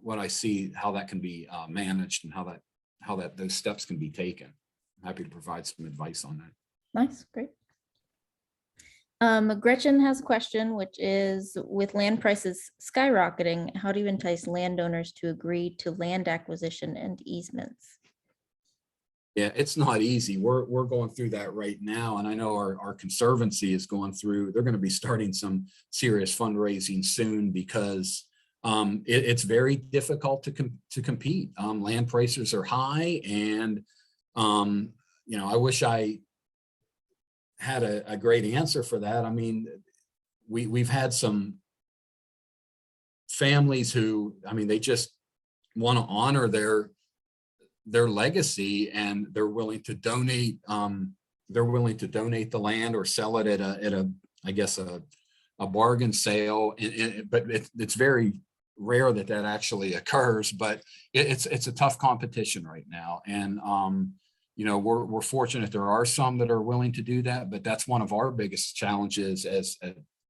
what I see, how that can be managed and how those steps can be taken. I'm happy to provide some advice on that. Nice, great. Gretchen has a question, which is, with land prices skyrocketing, how do you entice landowners to agree to land acquisition and easements? Yeah, it's not easy. We're going through that right now. And I know our conservancy is going through, they're going to be starting some serious fundraising soon because it's very difficult to compete. Land prices are high, and I wish I had a great answer for that. I mean, we've had some families who, they just want to honor their legacy, and they're willing to donate the land or sell it at a I guess a bargain sale. But it's very rare that actually occurs, but it's a tough competition right now. And we're fortunate there are some that are willing to do that, but that's one of our biggest challenges as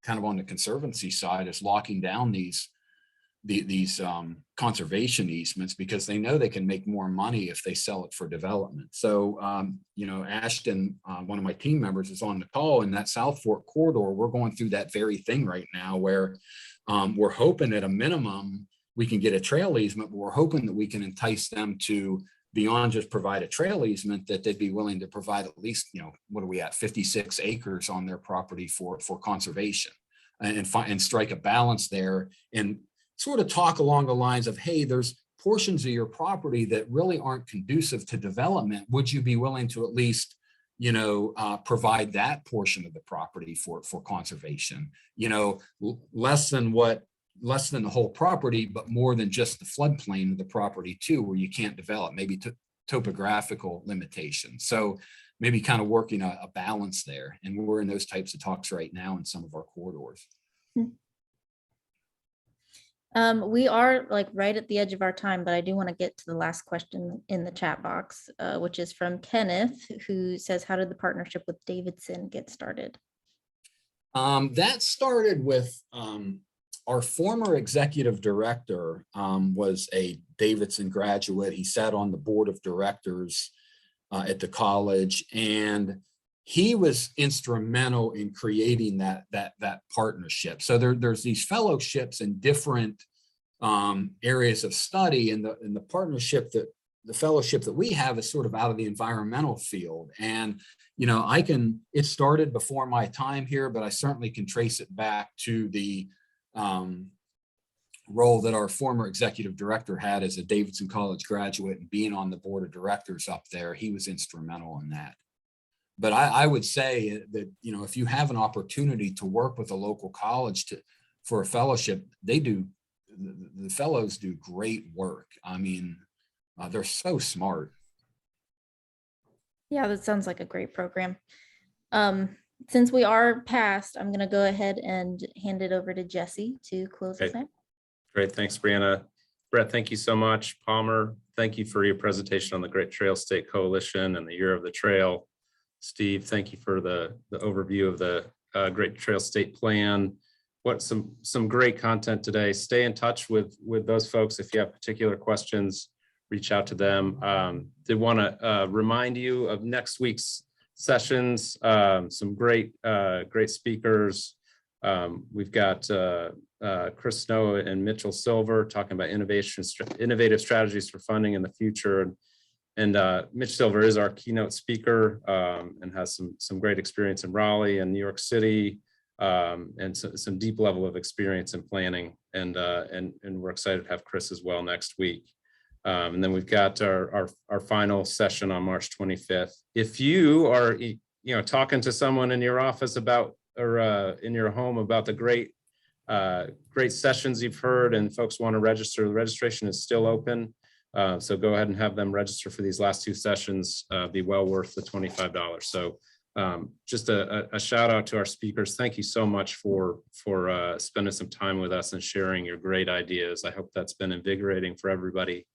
kind of on the conservancy side, is locking down these conservation easements, because they know they can make more money if they sell it for development. So, Ashton, one of my team members, is on the call in that South Fork corridor. We're going through that very thing right now, where we're hoping at a minimum we can get a trail easement, but we're hoping that we can entice them to, beyond just provide a trail easement, that they'd be willing to provide at least, what are we at, 56 acres on their property for conservation, and strike a balance there, and sort of talk along the lines of, hey, there's portions of your property that really aren't conducive to development. Would you be willing to at least, provide that portion of the property for conservation? Less than the whole property, but more than just the floodplain of the property too, where you can't develop, maybe topographical limitations. So maybe kind of working a balance there. And we're in those types of talks right now in some of our corridors. We are like right at the edge of our time, but I do want to get to the last question in the chat box, which is from Kenneth, who says, how did the partnership with Davidson get started? That started with our former executive director was a Davidson graduate. He sat on the board of directors at the college, and he was instrumental in creating that partnership. So there's these fellowships in different areas of study, and the partnership, that the fellowship that we have is sort of out of the environmental field. And it started before my time here, but I certainly can trace it back to the role that our former executive director had as a Davidson College graduate, and being on the board of directors up there. He was instrumental in that. But I would say that, if you have an opportunity to work with a local college for a fellowship, the fellows do great work. I mean, they're so smart. Yeah, that sounds like a great program. Since we are past, I'm going to go ahead and hand it over to Jesse to close us out. Great. Thanks, Brianna. Bret, thank you so much. Palmer, thank you for your presentation on the Great Trail State Coalition and the Year of the Trail. Steve, thank you for the overview of the Great Trail State Plan. What some great content today. Stay in touch with those folks. If you have particular questions, reach out to them. Did want to remind you of next week's sessions. Some great speakers. We've got Chris Snow and Mitchell Silver talking about innovative strategies for funding in the future. And Mitch Silver is our keynote speaker and has some great experience in Raleigh and New York City, and some deep level of experience in planning. And we're excited to have Chris as well next week. And then we've got our final session on March 25th. If you are talking to someone in your office about, or in your home about the great sessions you've heard, and folks want to register, the registration is still open. So go ahead and have them register for these last two sessions. Be well worth the $25. So just a shout out to our speakers. Thank you so much for spending some time with us and sharing your great ideas. I hope that's been invigorating for everybody.